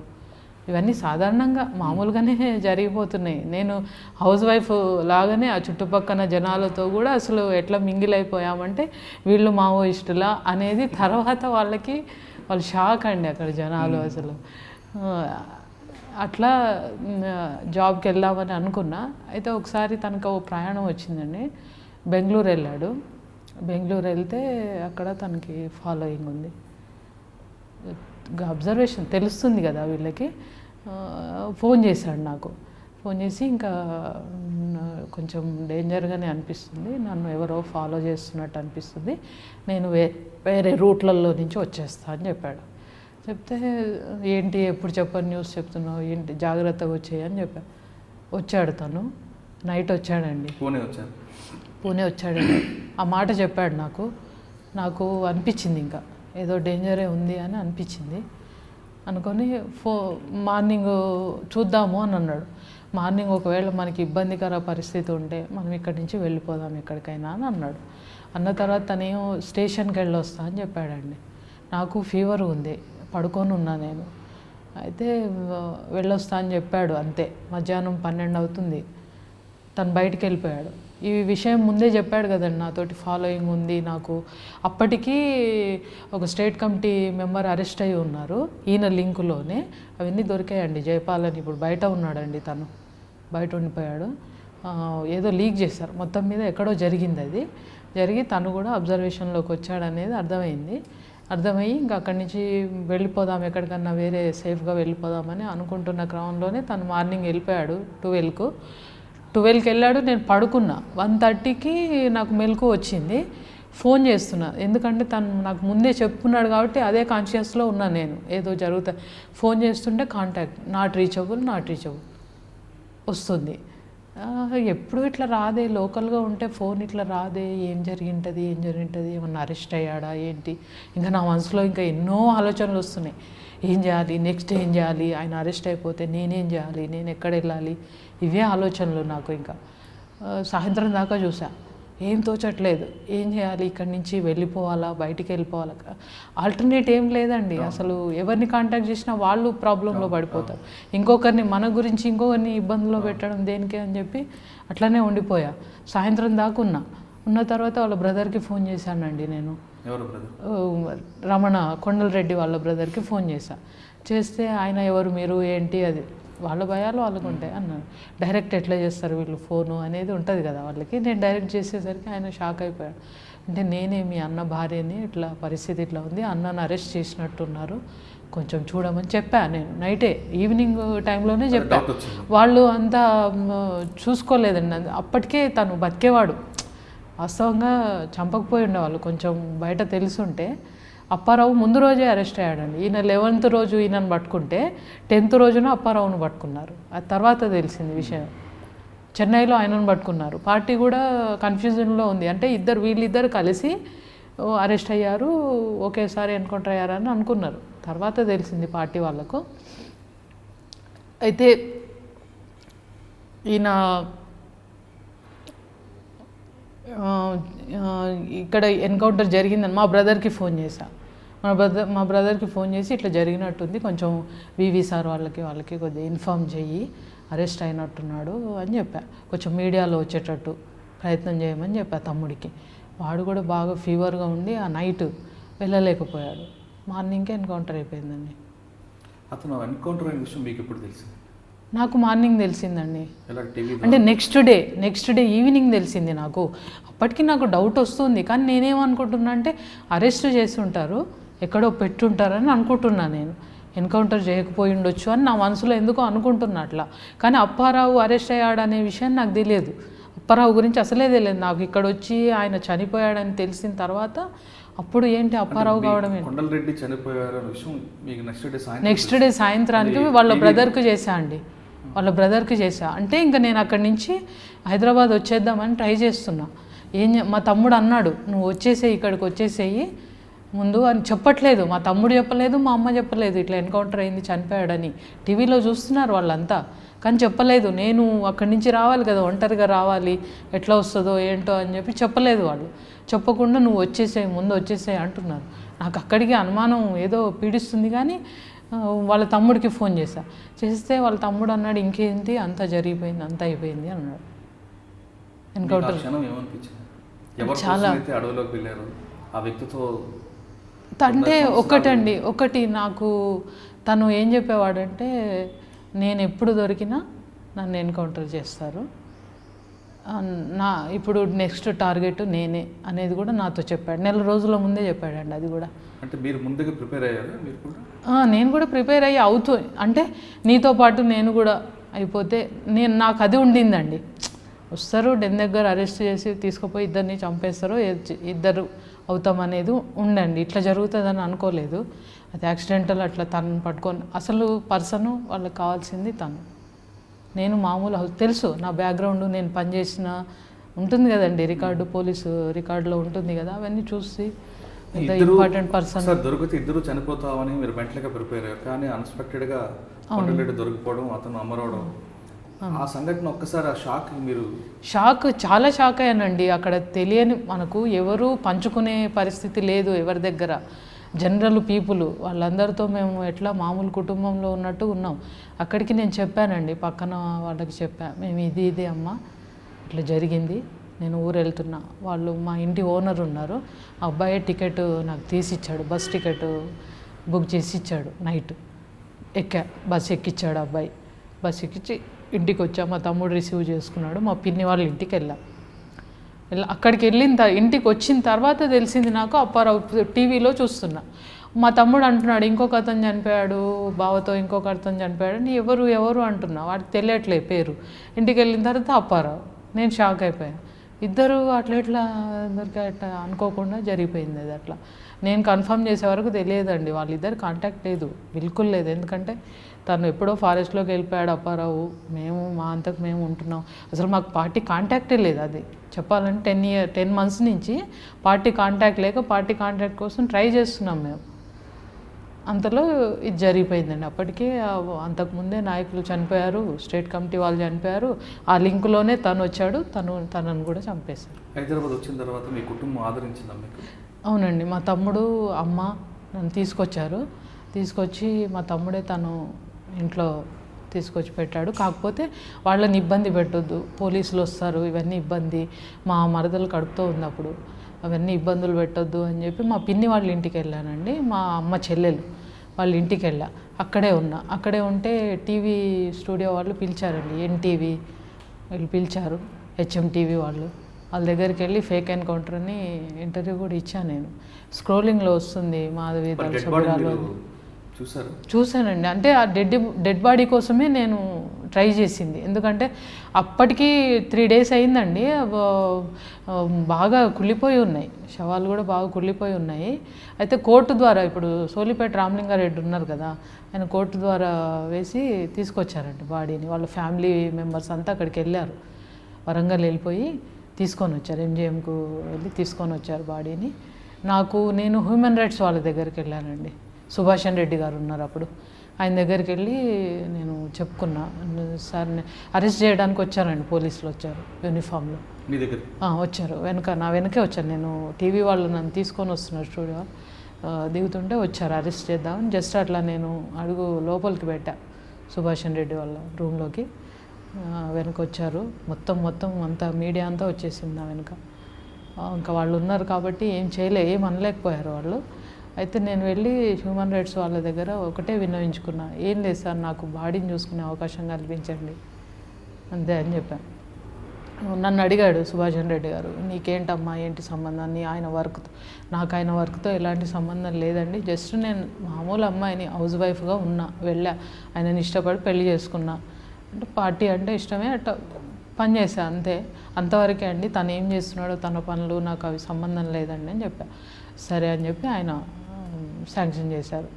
ఇవన్నీ సాధారణంగా మామూలుగానే జరిగిపోతున్నాయి. నేను హౌస్ వైఫ్ లాగానే ఆ చుట్టుపక్కల జనాలతో కూడా అసలు ఎట్లా మింగిల్ అయిపోయామంటే వీళ్ళు మావోయిస్టులా అనేది తర్వాత వాళ్ళు షాక్ అండి అక్కడ జనాలు అసలు. అట్లా జాబ్కి వెళ్దామని అనుకున్నా. అయితే ఒకసారి తనకు ప్రయాణం వచ్చిందండి, బెంగళూరు వెళ్ళాడు. బెంగళూరు వెళ్తే అక్కడ తనకి ఫాలోయింగ్ ఉంది. అబ్జర్వేషన్ తెలుస్తుంది కదా వీళ్ళకి. ఫోన్ చేశాడు నాకు. ఫోన్ చేసి ఇంకా కొంచెం డేంజర్గానే అనిపిస్తుంది, నన్ను ఎవరో ఫాలో చేస్తున్నట్టు అనిపిస్తుంది, నేను వేరే రూట్లలో నుంచి వచ్చేస్తా అని చెప్పాడు. చెప్తే ఏంటి ఎప్పుడు చెప్పని న్యూస్ చెప్తున్నావు ఏంటి, జాగ్రత్తగా వచ్చేయని చెప్పాడు. వచ్చాడు తను, నైట్ వచ్చాడండి, పూణే వచ్చాడండి. ఆ మాట చెప్పాడు నాకు అనిపించింది ఇంకా ఏదో డేంజరే ఉంది అని అనిపించింది. అనుకొని మార్నింగ్ చూద్దాము అని అన్నాడు. మార్నింగ్ ఒకవేళ మనకి ఇబ్బందికర పరిస్థితి ఉంటే మనం ఇక్కడి నుంచి వెళ్ళిపోదాం ఎక్కడికైనా అని అన్నాడు. అన్న తర్వాత తనేమో స్టేషన్కి వెళ్ళొస్తా అని చెప్పాడండి. నాకు ఫీవర్ ఉంది, పడుకొని ఉన్నా నేను. అయితే వెళ్ళొస్తా అని చెప్పాడు. అంతే, మధ్యాహ్నం 12 అవుతుంది, తను బయటికి వెళ్ళిపోయాడు. ఈ విషయం ముందే చెప్పాడు కదండి, నాతోటి ఫాలోయింగ్ ఉంది నాకు. అప్పటికీ ఒక స్టేట్ కమిటీ మెంబర్ అరెస్ట్ అయ్యి ఉన్నారు ఈయన లింకులోనే. అవన్నీ దొరికాయండి. జయపాల్ అని ఇప్పుడు బయట ఉన్నాడండి, తను బయట ఉండిపోయాడు. ఏదో లీక్ చేశారు, మొత్తం మీద ఎక్కడో జరిగింది. అది జరిగి తను కూడా అబ్జర్వేషన్లోకి వచ్చాడనేది అర్థమయ్యి ఇంకా అక్కడి నుంచి వెళ్ళిపోదాం ఎక్కడికన్నా వేరే సేఫ్గా వెళ్ళిపోదామని అనుకుంటున్న క్రమంలోనే తను మార్నింగ్ వెళ్ళిపోయాడు. 12కి వెళ్ళాడు. నేను పడుకున్నా. 1:30కి నాకు మెలకు వచ్చింది. ఫోన్ చేస్తున్నా, ఎందుకంటే తను నాకు ముందే చెప్పుకున్నాడు కాబట్టి అదే కాన్షియస్లో ఉన్నా నేను, ఏదో జరుగుతుంది. ఫోన్ చేస్తుంటే కాంటాక్ట్ నాట్ రీచబుల్ వస్తుంది. ఎప్పుడు ఇట్లా రాదే, లోకల్గా ఉంటే ఫోన్ ఇట్లా రాదే, ఏం జరిగింటుంది ఏమన్నా అరెస్ట్ అయ్యాడా ఏంటి. ఇంకా నా మనసులో ఇంకా ఎన్నో ఆలోచనలు వస్తున్నాయి. ఏం చేయాలి, నెక్స్ట్ ఏం చేయాలి, ఆయన అరెస్ట్ అయిపోతే నేనేం చేయాలి, నేను ఎక్కడ వెళ్ళాలి, ఇవే ఆలోచనలు నాకు. ఇంకా సాయంత్రం దాకా చూసా, ఏం తోచట్లేదు, ఏం చేయాలి, ఇక్కడి నుంచి వెళ్ళిపోవాలా, బయటికి వెళ్ళిపోవాలా, ఆల్టర్నేట్ ఏం లేదండి. అసలు ఎవరిని కాంటాక్ట్ చేసినా వాళ్ళు ప్రాబ్లంలో పడిపోతారు. మన గురించి ఇంకొకరిని ఇబ్బందుల్లో పెట్టడం దేనికే అని చెప్పి అట్లనే ఉండిపోయా. సాయంత్రం దాకా ఉన్న తర్వాత వాళ్ళ బ్రదర్కి ఫోన్ చేశానండి నేను. రమణ కొండలరెడ్డి వాళ్ళ బ్రదర్కి ఫోన్ చేస్తే ఆయన ఎవరు మీరు ఏంటి, అది వాళ్ళ భయాలు వాళ్ళకు ఉంటాయి అన్నాను. డైరెక్ట్ ఎట్లా చేస్తారు వీళ్ళు ఫోను అనేది ఉంటుంది కదా వాళ్ళకి. నేను డైరెక్ట్ చేసేసరికి ఆయన షాక్ అయిపోయాడు. అంటే నేనే మీ అన్న భార్యని, ఇట్లా పరిస్థితి ఇట్లా ఉంది, అన్నను అరెస్ట్ చేసినట్టున్నారు, కొంచెం చూడమని చెప్పా. నేను నైటే ఈవినింగ్ టైంలోనే చెప్పా. వాళ్ళు అంతా చూసుకోలేదండి. అప్పటికే తను బతికేవాడు, వాస్తవంగా చంపకపోయి ఉండేవాళ్ళు. కొంచెం బయట తెలుసుంటే. అప్పారావు ముందు రోజే అరెస్ట్ అయ్యాడండి. ఈయన 11th రోజు ఈయనను పట్టుకుంటే 10th రోజున అప్పారావును పట్టుకున్నారు. ఆ తర్వాత తెలిసింది విషయం. చెన్నైలో ఆయనను పట్టుకున్నారు. పార్టీ కూడా కన్ఫ్యూజన్లో ఉంది. అంటే వీళ్ళిద్దరు కలిసి అరెస్ట్ అయ్యారు, ఒకేసారి ఎన్కౌంటర్ అయ్యారని అనుకున్నారు. తర్వాత తెలిసింది పార్టీ వాళ్ళకు. అయితే ఈయన ఇక్కడ ఎన్కౌంటర్ జరిగిందని మా బ్రదర్కి ఫోన్ చేశా. మా బ్రదర్కి ఫోన్ చేసి ఇట్లా జరిగినట్టుంది, కొంచెం వివి సార్ వాళ్ళకి కొద్దిగా ఇన్ఫామ్ చెయ్యి, అరెస్ట్ అయినట్టున్నాడు అని చెప్పా. కొంచెం మీడియాలో వచ్చేటట్టు ప్రయత్నం చేయమని చెప్పా తమ్ముడికి. వాడు కూడా బాగా ఫీవర్గా ఉండి ఆ నైట్ వెళ్ళలేకపోయాడు. మార్నింగ్కే ఎన్కౌంటర్ అయిపోయిందండి. అతను ఎన్కౌంటర్ అయిన విషయం మీకు ఎప్పుడు తెలిసింది? నాకు మార్నింగ్ తెలిసిందండి. అంటే నెక్స్ట్ డే ఈవినింగ్ తెలిసింది నాకు. అప్పటికి నాకు డౌట్ వస్తుంది, కానీ నేనేమనుకుంటున్నా అంటే అరెస్ట్ చేసి ఉంటారు, ఎక్కడో పెట్టుంటారని అనుకుంటున్నా నేను. ఎన్కౌంటర్ చేయకపోయి ఉండొచ్చు అని నా మనసులో ఎందుకో అనుకుంటున్నా అట్లా. కానీ అప్పారావు అరెస్ట్ అయ్యాడనే విషయం నాకు తెలియదు. అప్పారావు గురించి అసలే తెలియదు నాకు. ఇక్కడ వచ్చి ఆయన చనిపోయాడని తెలిసిన తర్వాత అప్పుడు ఏంటి అప్పారావు కావడం ఏంటి. కొండలరెడ్డి చనిపోయారు విషయం మీకు నెక్స్ట్ డే సాయంత్రానికి వాళ్ళ బ్రదర్కి చేశా అండి. అంటే ఇంకా నేను అక్కడి నుంచి హైదరాబాద్ వచ్చేద్దామని ట్రై చేస్తున్నా. మా తమ్ముడు అన్నాడు, నువ్వు వచ్చేసేయి, ఇక్కడికి వచ్చేసేయి ముందు అని. చెప్పట్లేదు, మా తమ్ముడు చెప్పలేదు, మా అమ్మ చెప్పలేదు ఇట్లా ఎన్కౌంటర్ అయింది, చనిపోయాడని. టీవీలో చూస్తున్నారు వాళ్ళంతా, కానీ చెప్పలేదు. నేను అక్కడి నుంచి రావాలి కదా, ఒంటరిగా రావాలి, ఎట్లా వస్తుందో ఏంటో అని చెప్పి చెప్పలేదు వాళ్ళు. చెప్పకుండా నువ్వు ముందు వచ్చేసేయి అంటున్నారు. నాకు అక్కడికి అనుమానం ఏదో పీడిస్తుంది. కానీ వాళ్ళ తమ్ముడికి ఫోన్ చేస్తే వాళ్ళ తమ్ముడు అన్నాడు, ఇంకేంటి అంతా జరిగిపోయింది, అంతా అయిపోయింది అన్నాడు. ఎన్కౌంటర్ చాలా అంటే ఒకటి నాకు తను ఏం చెప్పేవాడంటే, నేను ఎప్పుడు దొరికినా నన్ను ఎన్కౌంటర్ చేస్తారు, నా ఇప్పుడు నెక్స్ట్ టార్గెట్ నేనే అనేది కూడా నాతో చెప్పాడు. నెల రోజుల ముందే చెప్పాడండి అది కూడా. అంటే మీరు ముందుగా ప్రిపేర్ అయ్యారా మీరు కూడా? నేను కూడా ప్రిపేర్ అయ్యి అంటే నీతో పాటు నేను కూడా అయిపోతే నాకు అది ఉండిందండి. వస్తారు డెన్ దగ్గర అరెస్ట్ చేసి తీసుకుపోయి ఇద్దరిని చంపేస్తారు, ఇద్దరు అవుతామనేది ఉండండి. ఇట్లా జరుగుతుందని అనుకోలేదు. అది యాక్సిడెంటల్ అట్లా తనను పట్టుకొని అసలు పర్సను వాళ్ళకి కావాల్సింది తను. నేను మామూలు తెలుసు నా బ్యాక్గ్రౌండ్, నేను పనిచేసిన ఉంటుంది కదండి రికార్డు, పోలీసు రికార్డులో ఉంటుంది కదా, అవన్నీ చూసి ఇంపార్టెంట్ పర్సన్ దొరికితే ఇద్దరు చనిపోతామని మీరు మెంటల్గా ప్రిపేర్ అయ్యారు. కానీ అన్ఎక్స్పెక్టెడ్గా కొండలేడు దొరికిపోవడం, అతను అమరవడం, ఆ సంఘటన ఒక్కసారి ఆ షాక్ మీరు చాలా షాక్ అయ్యానండి. అక్కడ తెలియని మనకు ఎవరు పంచుకునే పరిస్థితి లేదు ఎవరి దగ్గర. జనరల్ పీపుల్ వాళ్ళందరితో మేము ఎట్లా మామూలు కుటుంబంలో ఉన్నట్టు ఉన్నాం. అక్కడికి నేను చెప్పానండి, పక్కన వాళ్ళకి చెప్పా, మేము ఇది అమ్మ ఇట్లా జరిగింది, నేను ఊరు వెళ్తున్నా. వాళ్ళు మా ఇంటి ఓనర్ ఉన్నారు, ఆ అబ్బాయి టికెట్ నాకు తీసిచ్చాడు, బస్ టికెట్ బుక్ చేసి ఇచ్చాడు. నైట్ బస్ ఎక్కిచ్చాడు అబ్బాయి. బస్ ఎక్కించి ఇంటికి వచ్చా, మా తమ్ముడు రిసీవ్ చేసుకున్నాడు, మా పిన్ని వాళ్ళ ఇంటికి వెళ్ళాం. అక్కడికి ఇంటికి వచ్చిన తర్వాత తెలిసింది నాకు, అప్పారావు టీవీలో చూస్తున్నా. మా తమ్ముడు అంటున్నాడు ఇంకొక అతను చనిపోయాడు, బావతో ఇంకొక అతను చనిపోయాడు అని ఎవరు అంటున్నా, వాడికి తెలియట్లే పేరు. ఇంటికి వెళ్ళిన తర్వాత అప్పారావు. నేను షాక్ అయిపోయాను. ఇద్దరు అట్లా అనుకోకుండా జరిగిపోయింది అది. అట్లా నేను కన్ఫర్మ్ చేసే వరకు తెలియదండి, వాళ్ళిద్దరు కాంటాక్ట్ లేదు, బిల్కుల్ లేదు. ఎందుకంటే తను ఎప్పుడో ఫారెస్ట్లోకి వెళ్ళిపోయాడు అప్పారావు, మేము మా అంతకు మేము ఉంటున్నాం. అసలు మాకు పార్టీ కాంటాక్టే లేదు. అది చెప్పాలంటే 10 months నుంచి పార్టీ కాంటాక్ట్ లేక పార్టీ కాంటాక్ట్ కోసం ట్రై చేస్తున్నాం మేము. అంతలో ఇది జరిగిపోయిందండి. అప్పటికే అంతకుముందే నాయకులు చనిపోయారు, స్టేట్ కమిటీ వాళ్ళు చనిపోయారు. ఆ లింకులోనే తను వచ్చాడు, తనను కూడా చంపేశారు. హైదరాబాద్ వచ్చిన తర్వాత మీ కుటుంబం ఆదరించిందా మీకు? అవునండి, మా తమ్ముడు అమ్మ నన్ను తీసుకొచ్చి మా తమ్ముడే తను ఇంట్లో తీసుకొచ్చి పెట్టాడు. కాకపోతే వాళ్ళని ఇబ్బంది పెట్టొద్దు, పోలీసులు వస్తారు, ఇవన్నీ ఇబ్బంది, మా మరదలు కడుపుతో ఉంది అప్పుడు, అవన్నీ ఇబ్బందులు పెట్టొద్దు అని చెప్పి మా పిన్ని వాళ్ళ ఇంటికి వెళ్ళానండి. మా అమ్మ చెల్లెలు వాళ్ళ ఇంటికి అక్కడే ఉంటే టీవీ స్టూడియో వాళ్ళు పిలిచారండి, ఎన్టీవీ వీళ్ళు పిలిచారు, HMTV వాళ్ళ దగ్గరికి వెళ్ళి ఫేక్ ఎన్కౌంటర్ అని ఇంటర్వ్యూ కూడా ఇచ్చాను నేను. స్క్రోలింగ్లో వస్తుంది మాధవి దళసభ్యురాలు. చూశానండి. అంటే ఆ డెడ్ బాడీ కోసమే నేను ట్రై చేసింది. ఎందుకంటే అప్పటికి 3 days అయిందండి, బాగా కుళ్ళిపోయి ఉన్నాయి, శవాలు కూడా బాగా కుళ్ళిపోయి ఉన్నాయి. అయితే కోర్టు ద్వారా ఇప్పుడు సోలిపేట రామలింగారెడ్డి ఉన్నారు కదా, ఆయన కోర్టు ద్వారా వేసి తీసుకొచ్చారండి బాడీని. వాళ్ళ ఫ్యామిలీ మెంబర్స్ అంతా అక్కడికి వెళ్ళారు, వరంగల్ వెళ్ళిపోయి తీసుకొని వచ్చారు, MGMకు వెళ్ళి తీసుకొని వచ్చారు బాడీని. నేను హ్యూమన్ రైట్స్ వాళ్ళ దగ్గరికి వెళ్ళానండి, సుభాషన్ రెడ్డి గారు ఉన్నారు అప్పుడు, ఆయన దగ్గరికి వెళ్ళి నేను చెప్పుకున్నా, సార్ అరెస్ట్ చేయడానికి వచ్చారండి, పోలీసులు వచ్చారు యూనిఫామ్లో వచ్చారు, నా వెనకే వచ్చారు. నేను టీవీ వాళ్ళు నన్ను తీసుకొని వస్తున్నారు, స్టూడియో దిగుతుంటే వచ్చారు అరెస్ట్ చేద్దామని. జస్ట్ అట్లా నేను అడుగు లోపలికి పెట్టా సుభాషన్ రెడ్డి వాళ్ళ రూమ్లోకి, వెనక వచ్చారు. మొత్తం అంతా మీడియా అంతా వచ్చేసింది నా వెనుక. ఇంకా వాళ్ళు ఉన్నారు కాబట్టి ఏం అనలేకపోయారు వాళ్ళు. అయితే నేను వెళ్ళి హ్యూమన్ రైట్స్ వాళ్ళ దగ్గర ఒకటే విన్నవించుకున్నా, ఏం లేదు సార్, నాకు బాడీని చూసుకునే అవకాశం కల్పించండి అంతే అని చెప్పాను. నన్ను అడిగాడు సుభాషన్ రెడ్డి గారు, నీకేంటమ్మా ఏంటి సంబంధాన్ని ఆయన వర్క్తో? నాకు ఆయన వర్క్తో ఎలాంటి సంబంధం లేదండి, జస్ట్ నేను మామూలు అమ్మాయిని, హౌస్ వైఫ్గా వెళ్ళా, ఆయనని ఇష్టపడి పెళ్లి చేసుకున్నా, అంటే పార్టీ అంటే ఇష్టమే, అట్లా పని చేశా అంతే, అంతవరకే అండి, తను ఏం చేస్తున్నాడో తన పనులు నాకు అవి సంబంధం లేదండి అని చెప్పా. సరే అని చెప్పి ఆయన శాంక్షన్ చేశారు,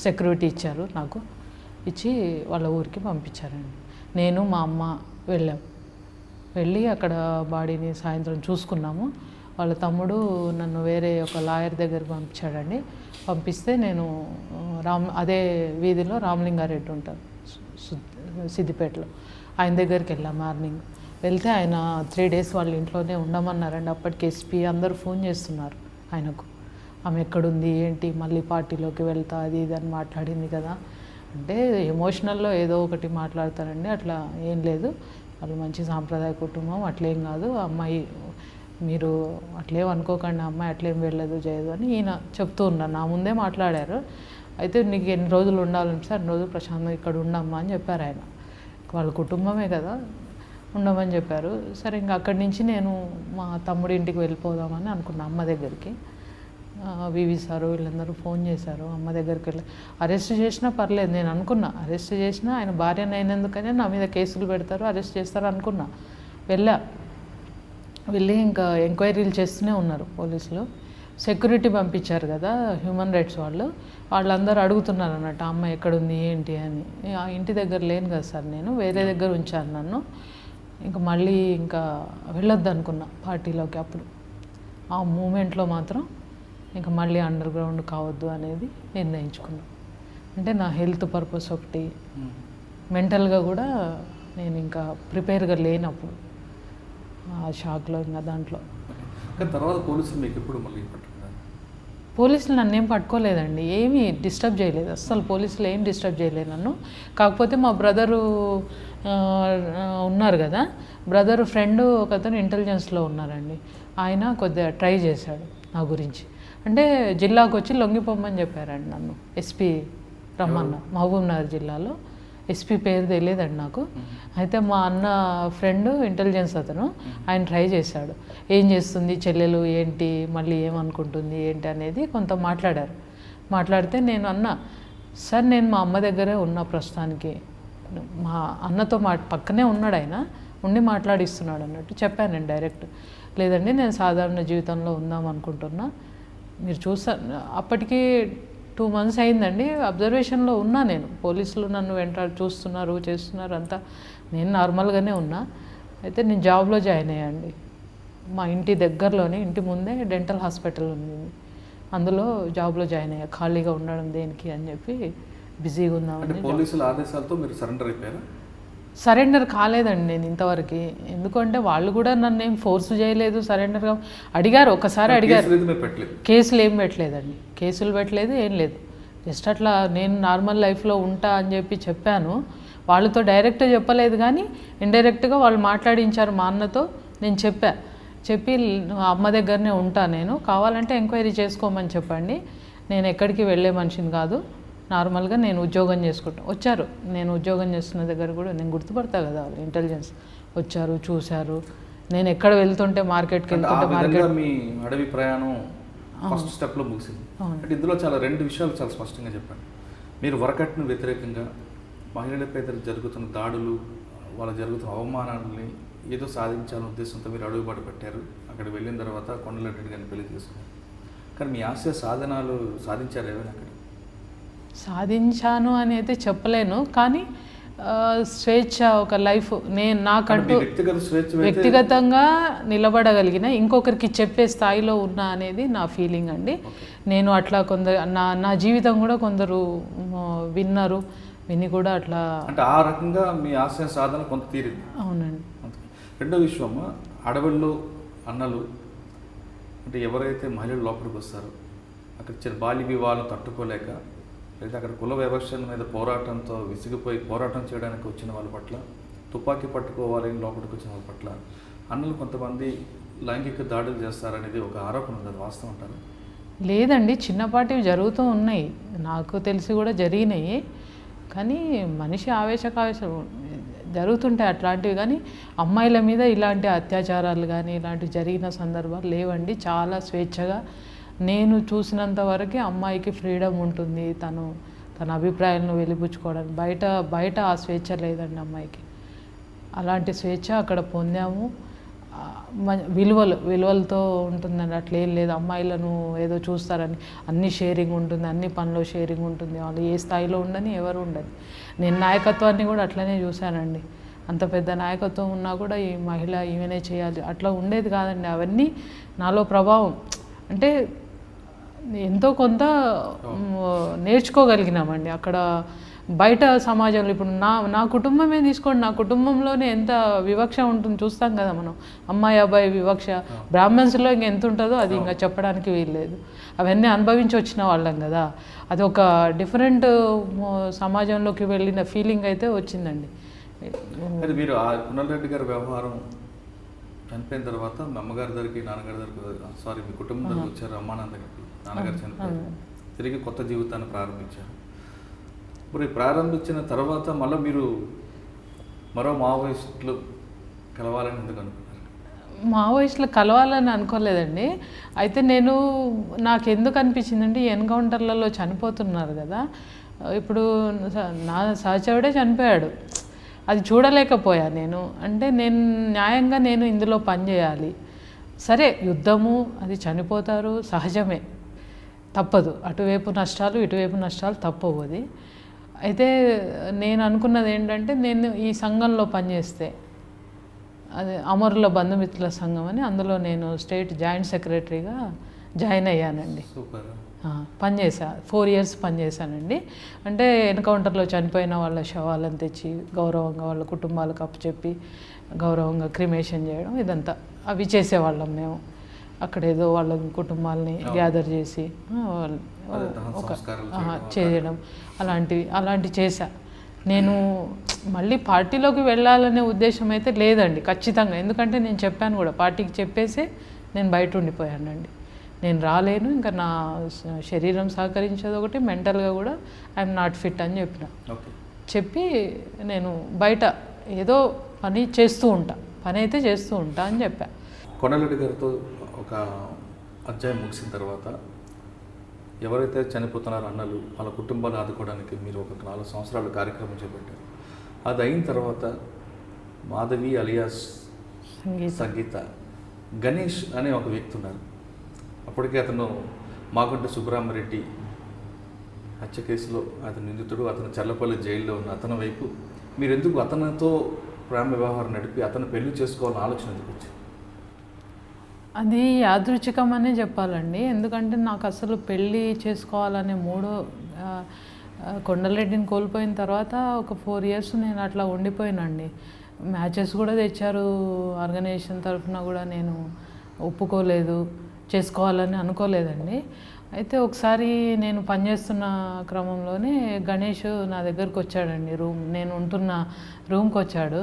సెక్యూరిటీ ఇచ్చారు, నాకు ఇచ్చి వాళ్ళ ఊరికి పంపించారండి. నేను మా అమ్మ వెళ్ళి అక్కడ బాడీని సాయంత్రం చూసుకున్నాము. వాళ్ళ తమ్ముడు నన్ను వేరే ఒక లాయర్ దగ్గరికి పంపించాడండి. పంపిస్తే నేను అదే వీధిలో రామలింగారెడ్డి ఉంటారు సిద్దిపేటలో, ఆయన దగ్గరికి వెళ్ళాం. మార్నింగ్ వెళ్తే ఆయన 3 days వాళ్ళ ఇంట్లోనే ఉండమన్నారండి. అప్పటికి SP అందరూ ఫోన్ చేస్తున్నారు ఆయనకు, ఆమె ఎక్కడుంది ఏంటి, మళ్ళీ పార్టీలోకి వెళ్తా అది ఇది అని మాట్లాడింది కదా అంటే, ఎమోషనల్లో ఏదో ఒకటి మాట్లాడతారండి, అట్లా ఏం లేదు, వాళ్ళు మంచి సాంప్రదాయ కుటుంబం, అట్లేం కాదు, అమ్మాయి మీరు అట్లేం అనుకోకండి, అమ్మాయి అట్లేం వెళ్ళదు చేయదు అని ఈయన చెప్తూ ఉన్నారు, నా ముందే మాట్లాడారు. అయితే నీకు ఎన్ని రోజులు ఉండాలని సార్, 2 రోజులు ప్రశాంతంగా ఇక్కడ ఉండమ్మా అని చెప్పారు ఆయన. వాళ్ళ కుటుంబమే కదా, ఉండమని చెప్పారు. సరే ఇంకా అక్కడి నుంచి నేను మా తమ్ముడి ఇంటికి వెళ్ళిపోదామని అనుకున్నా, అమ్మ దగ్గరికి. వివి సారు వీళ్ళందరూ ఫోన్ చేశారు, అమ్మ దగ్గరికి వెళ్ళి అరెస్ట్ చేసినా పర్లేదు నేను అనుకున్నా, అరెస్ట్ చేసినా ఆయన భార్యను అయినందుకనే నా మీద కేసులు పెడతారు, అరెస్ట్ చేస్తారు అనుకున్నా. వెళ్ళి ఇంకా ఎంక్వైరీలు చేస్తూనే ఉన్నారు పోలీసులు. సెక్యూరిటీ పంపించారు కదా హ్యూమన్ రైట్స్ వాళ్ళందరూ అడుగుతున్నారు అన్నట్టు అమ్మ ఎక్కడుంది ఏంటి అని. ఆ ఇంటి దగ్గర లేను కదా సార్, నేను వేరే దగ్గర ఉంచాను నన్ను. ఇంకా మళ్ళీ ఇంకా వెళ్ళొద్దు అనుకున్నా పార్టీలోకి. అప్పుడు ఆ మూమెంట్లో మాత్రం ఇంకా మళ్ళీ అండర్ గ్రౌండ్ కావద్దు అనేది నిర్ణయించుకున్నాను. అంటే నా హెల్త్ పర్పస్ ఒకటి, మెంటల్గా కూడా నేను ఇంకా ప్రిపేర్గా లేనప్పుడు ఆ షాక్లో ఇంకా దాంట్లో. తర్వాత పోలీసులు మీకు ఎప్పుడు మళ్ళీ పోలీసులు నన్ను ఏం పట్టుకోలేదండి, ఏమీ డిస్టర్బ్ చేయలేదు అస్సలు. పోలీసులు ఏం డిస్టర్బ్ చేయలేదు నన్ను. కాకపోతే మా బ్రదరు ఉన్నారు కదా, బ్రదరు ఫ్రెండ్ ఒకతను ఇంటెలిజెన్స్లో ఉన్నారండి. ఆయన కొద్దిగా ట్రై చేశాడు నా గురించి. అంటే జిల్లాకు వచ్చి లొంగిపోమని చెప్పారండి నన్ను. ఎస్పీ రమ్మన్న, మహబూబ్ నగర్ జిల్లాలో. ఎస్పీ పేరు తెలియదండి నాకు. అయితే మా అన్న ఫ్రెండ్ ఇంటెలిజెన్స్ అతను, ఆయన ట్రై చేశాడు. ఏం చేస్తుంది చెల్లెలు, ఏంటి మళ్ళీ ఏమనుకుంటుంది ఏంటి అనేది కొంత మాట్లాడితే నేను అన్నా, సార్ నేను మా అమ్మ దగ్గరే ఉన్నా ప్రస్తుతానికి, మా అన్నతో పక్కనే ఉన్నాడు ఆయన, ఉండి మాట్లాడిస్తున్నాడు అన్నట్టు చెప్పాను నేను డైరెక్ట్. లేదండి నేను సాధారణ జీవితంలో ఉందాం అనుకుంటున్నా, మీరు చూసాను. అప్పటికి 2 months అయిందండి, అబ్జర్వేషన్లో ఉన్నా నేను. పోలీసులు నన్ను చూస్తున్నారు చేస్తున్నారు అంతా, నేను నార్మల్గానే ఉన్నా. అయితే నేను జాబ్లో జాయిన్ అయ్యానండి. మా ఇంటి దగ్గరలోనే, ఇంటి ముందే డెంటల్ హాస్పిటల్ ఉంది, అందులో జాబ్లో జాయిన్ అయ్యా. ఖాళీగా ఉండడం దేనికి అని చెప్పి బిజీగా ఉందామని. పోలీసుల ఆదేశాలతో మీరు సరెండర్ అయిపోయారా? సరెండర్ కాలేదండి నేను ఇంతవరకు. ఎందుకంటే వాళ్ళు కూడా నన్ను ఏం ఫోర్స్ చేయలేదు సరెండర్గా. అడిగారు, ఒకసారి అడిగారు. కేసులు ఏం పెట్టలేదండి, కేసులు పెట్టలేదు, ఏం లేదు. జస్ట్ అట్లా నేను నార్మల్ లైఫ్లో ఉంటా అని చెప్పాను. వాళ్ళతో డైరెక్ట్గా చెప్పలేదు కానీ ఇండైరెక్ట్గా వాళ్ళు మాట్లాడించారు మా అన్నతో. నేను చెప్పి అమ్మ దగ్గరనే ఉంటా, నేను కావాలంటే ఎంక్వైరీ చేసుకోమని చెప్పండి, నేను ఎక్కడికి వెళ్ళే మనిషిని కాదు, నార్మల్గా నేను ఉద్యోగం చేసుకుంటాను. వచ్చారు, నేను ఉద్యోగం చేస్తున్న దగ్గర కూడా నేను గుర్తుపడతా కదా, వాళ్ళు ఇంటెలిజెన్స్ వచ్చారు, చూశారు. నేను ఎక్కడ వెళ్తుంటే మార్కెట్కి వెళ్తుంటే మీ అడవి ప్రయాణం ఫస్ట్ స్టెప్లో ముగిసింది. అంటే ఇందులో చాలా 2 విషయాలు చాలా స్పష్టంగా చెప్పండి. మీరు వరకట్ను వ్యతిరేకంగా మహిళలపై జరుగుతున్న దాడులు, వాళ్ళ జరుగుతున్న అవమానాలని ఏదో సాధించాలనే ఉద్దేశంతో మీరు అడుగుబాటు పెట్టారు. అక్కడ వెళ్ళిన తర్వాత కొండలరెడ్డి గారిని పెళ్లి చేసుకున్నారు. కానీ మీ ఆశయ సాధనాలు సాధించారు ఏమైనా? అక్కడ సాధించాను అని అయితే చెప్పలేను, కానీ స్వేచ్ఛ, ఒక లైఫ్ నేను నాకంటూ వ్యక్తిగతంగా నిలబడగలిగిన, ఇంకొకరికి చెప్పే స్థాయిలో ఉన్నా అనేది నా ఫీలింగ్ అండి. నేను అట్లా కొందరు నా జీవితం కూడా కొందరు విని కూడా అట్లా, అంటే ఆ రకంగా మీ ఆశయ సాధన కొంత తీరింది. అవునండి. రెండో విషయం, అడవుల్లో అన్నలు అంటే ఎవరైతే మహిళలు లోపలికి వస్తారో అక్కడ బాల్య వివాహాలను తట్టుకోలేక, లేదా అక్కడ కుల వ్యవస్థల మీద పోరాటంతో విసిగిపోయి పోరాటం చేయడానికి వచ్చిన వాళ్ళ పట్ల, తుపాకీ పట్టుకోవాలని లోపలికి వచ్చిన వాళ్ళ పట్ల అన్నలు కొంతమంది లైంగిక దాడులు చేస్తారనేది ఒక ఆరోపణ ఉంది, అది వాస్తవం అంటారు? లేదండి, చిన్నపాటివి జరుగుతూ ఉన్నాయి, నాకు తెలిసి కూడా జరిగినాయి. కానీ మనిషి ఆవేశం జరుగుతుంటాయి అట్లాంటివి. కానీ అమ్మాయిల మీద ఇలాంటి అత్యాచారాలు కానీ ఇలాంటివి జరిగిన సందర్భాలు లేవండి. చాలా స్వేచ్ఛగా, నేను చూసినంత వరకు అమ్మాయికి ఫ్రీడమ్ ఉంటుంది, తన అభిప్రాయాలను వెలిబుచ్చుకోవడానికి. బయట ఆ స్వేచ్ఛ లేదండి అమ్మాయికి. అలాంటి స్వేచ్ఛ అక్కడ పొందాము. విలువలతో ఉంటుందండి, అట్లేం లేదు. అమ్మాయిలను ఏదో చూస్తారని, అన్ని షేరింగ్ ఉంటుంది, అన్ని పనిలో షేరింగ్ ఉంటుంది, వాళ్ళు ఏ స్థాయిలో ఉండని ఎవరు ఉండదు. నేను నాయకత్వాన్ని కూడా అట్లనే చూశానండి. అంత పెద్ద నాయకత్వం ఉన్నా కూడా ఈ మహిళ ఈమెనే చేయాలి అట్లా ఉండేది కాదండి. అవన్నీ నాలో ప్రభావం, అంటే ఎంతో కొంత నేర్చుకోగలిగినామండి అక్కడ. బయట సమాజంలో ఇప్పుడు నా కుటుంబమే తీసుకోండి, నా కుటుంబంలోనే ఎంత వివక్ష ఉంటుంది చూస్తాం కదా మనం. అమ్మాయి అబ్బాయి వివక్ష, బ్రాహ్మణ్స్లో ఇంక ఎంత ఉంటుందో అది ఇంకా చెప్పడానికి వీల్లేదు. అవన్నీ అనుభవించి వచ్చిన వాళ్ళం కదా. అది ఒక డిఫరెంట్ సమాజంలోకి వెళ్ళిన ఫీలింగ్ అయితే వచ్చిందండి. మీరు ఆ కొండలరెడ్డి గారి వ్యవహారం చనిపోయిన తర్వాత మీ అమ్మగారి దగ్గరికి, నాన్నగారి దగ్గరికి, మీ కుటుంబం దగ్గరికి వచ్చారు. అమ్మా నాన్నగారు చనిపోయారు, తిరిగి కొత్త జీవితాన్ని ప్రారంభించారు. మరి ప్రారంభించిన తర్వాత మళ్ళీ మీరు మరో మావోయిస్టులు కలవాలని ఎందుకు అనుకున్నారు? మావోయిస్టులు కలవాలని అనుకోలేదండి. అయితే నాకు ఎందుకు అనిపించిందంటే ఎన్కౌంటర్లలో చనిపోతున్నారు కదా, ఇప్పుడు నా సహచరుడే చనిపోయాడు, అది చూడలేకపోయా నేను. అంటే న్యాయంగా ఇందులో పనిచేయాలి. సరే యుద్ధము, అది చనిపోతారు, సహజమే, తప్పదు. అటువైపు నష్టాలు ఇటువైపు నష్టాలు తప్పవు. అది అయితే నేను అనుకున్నది ఏంటంటే ఈ సంఘంలో పనిచేస్తే, అది అమరుల బంధుమిత్రుల సంఘం అని, అందులో నేను స్టేట్ జాయింట్ సెక్రటరీగా జాయిన్ అయ్యానండి. సూపర్. పనిచేసా, 4 years పనిచేశానండి. అంటే ఎన్కౌంటర్లో చనిపోయిన వాళ్ళ శవాలను తెచ్చి గౌరవంగా వాళ్ళ కుటుంబాలకు అప్పచెప్పి గౌరవంగా క్రిమేషన్ చేయడం, ఇదంతా అవి చేసేవాళ్ళం మేము. అక్కడ ఏదో వాళ్ళ కుటుంబాలని గ్యాదర్ చేసి చేయడం, అలాంటివి చేశా. నేను మళ్ళీ పార్టీలోకి వెళ్ళాలనే ఉద్దేశం అయితే లేదండి, ఖచ్చితంగా. ఎందుకంటే నేను చెప్పాను కూడా, పార్టీకి చెప్పేసి నేను బయట ఉండిపోయానండి. నేను రాలేను, ఇంకా నా శరీరం సహకరించేది ఒకటి, మెంటల్గా కూడా ఐఎమ్ నాట్ ఫిట్ అని చెప్పి నేను బయట ఏదో పని అయితే చేస్తూ ఉంటా అని చెప్పా. కొండలరెడ్డి గారితో ఒక అధ్యాయం ముగిసిన తర్వాత ఎవరైతే చనిపోతున్నారో అన్నలు, వాళ్ళ కుటుంబాలు ఆదుకోవడానికి మీరు ఒక 4 సంవత్సరాలు కార్యక్రమం చేపట్టారు. అది అయిన తర్వాత మాధవి అలియాస్ సంగీత, గణేష్ అనే ఒక వ్యక్తి ఉన్నారు. అప్పటికే అతను మాగుంట సుబ్రహ్మరెడ్డి హత్య కేసులో అతను నిందితుడు, అతను చల్లపల్లి జైల్లో ఉన్న అతని వైపు మీరు ఎందుకు అతనితో ప్రేమ వ్యవహారం నడిపి అతను పెళ్లి చేసుకోవాలని ఆలోచన ఎందుకు వచ్చింది? అది యాదృచ్ఛికమనే చెప్పాలండి. ఎందుకంటే నాకు అసలు పెళ్ళి చేసుకోవాలనే కొండలరెడ్డిని కోల్పోయిన తర్వాత ఒక 4 years నేను అట్లా ఉండిపోయినండి. మ్యాచెస్ కూడా తెచ్చారు ఆర్గనైజేషన్ తరఫున కూడా, నేను ఒప్పుకోలేదు, చేసుకోవాలని అనుకోలేదండి. అయితే ఒకసారి నేను పనిచేస్తున్న క్రమంలోనే గణేష్ నా దగ్గరకు వచ్చాడండి. నేను ఉంటున్న రూమ్కి వచ్చాడు.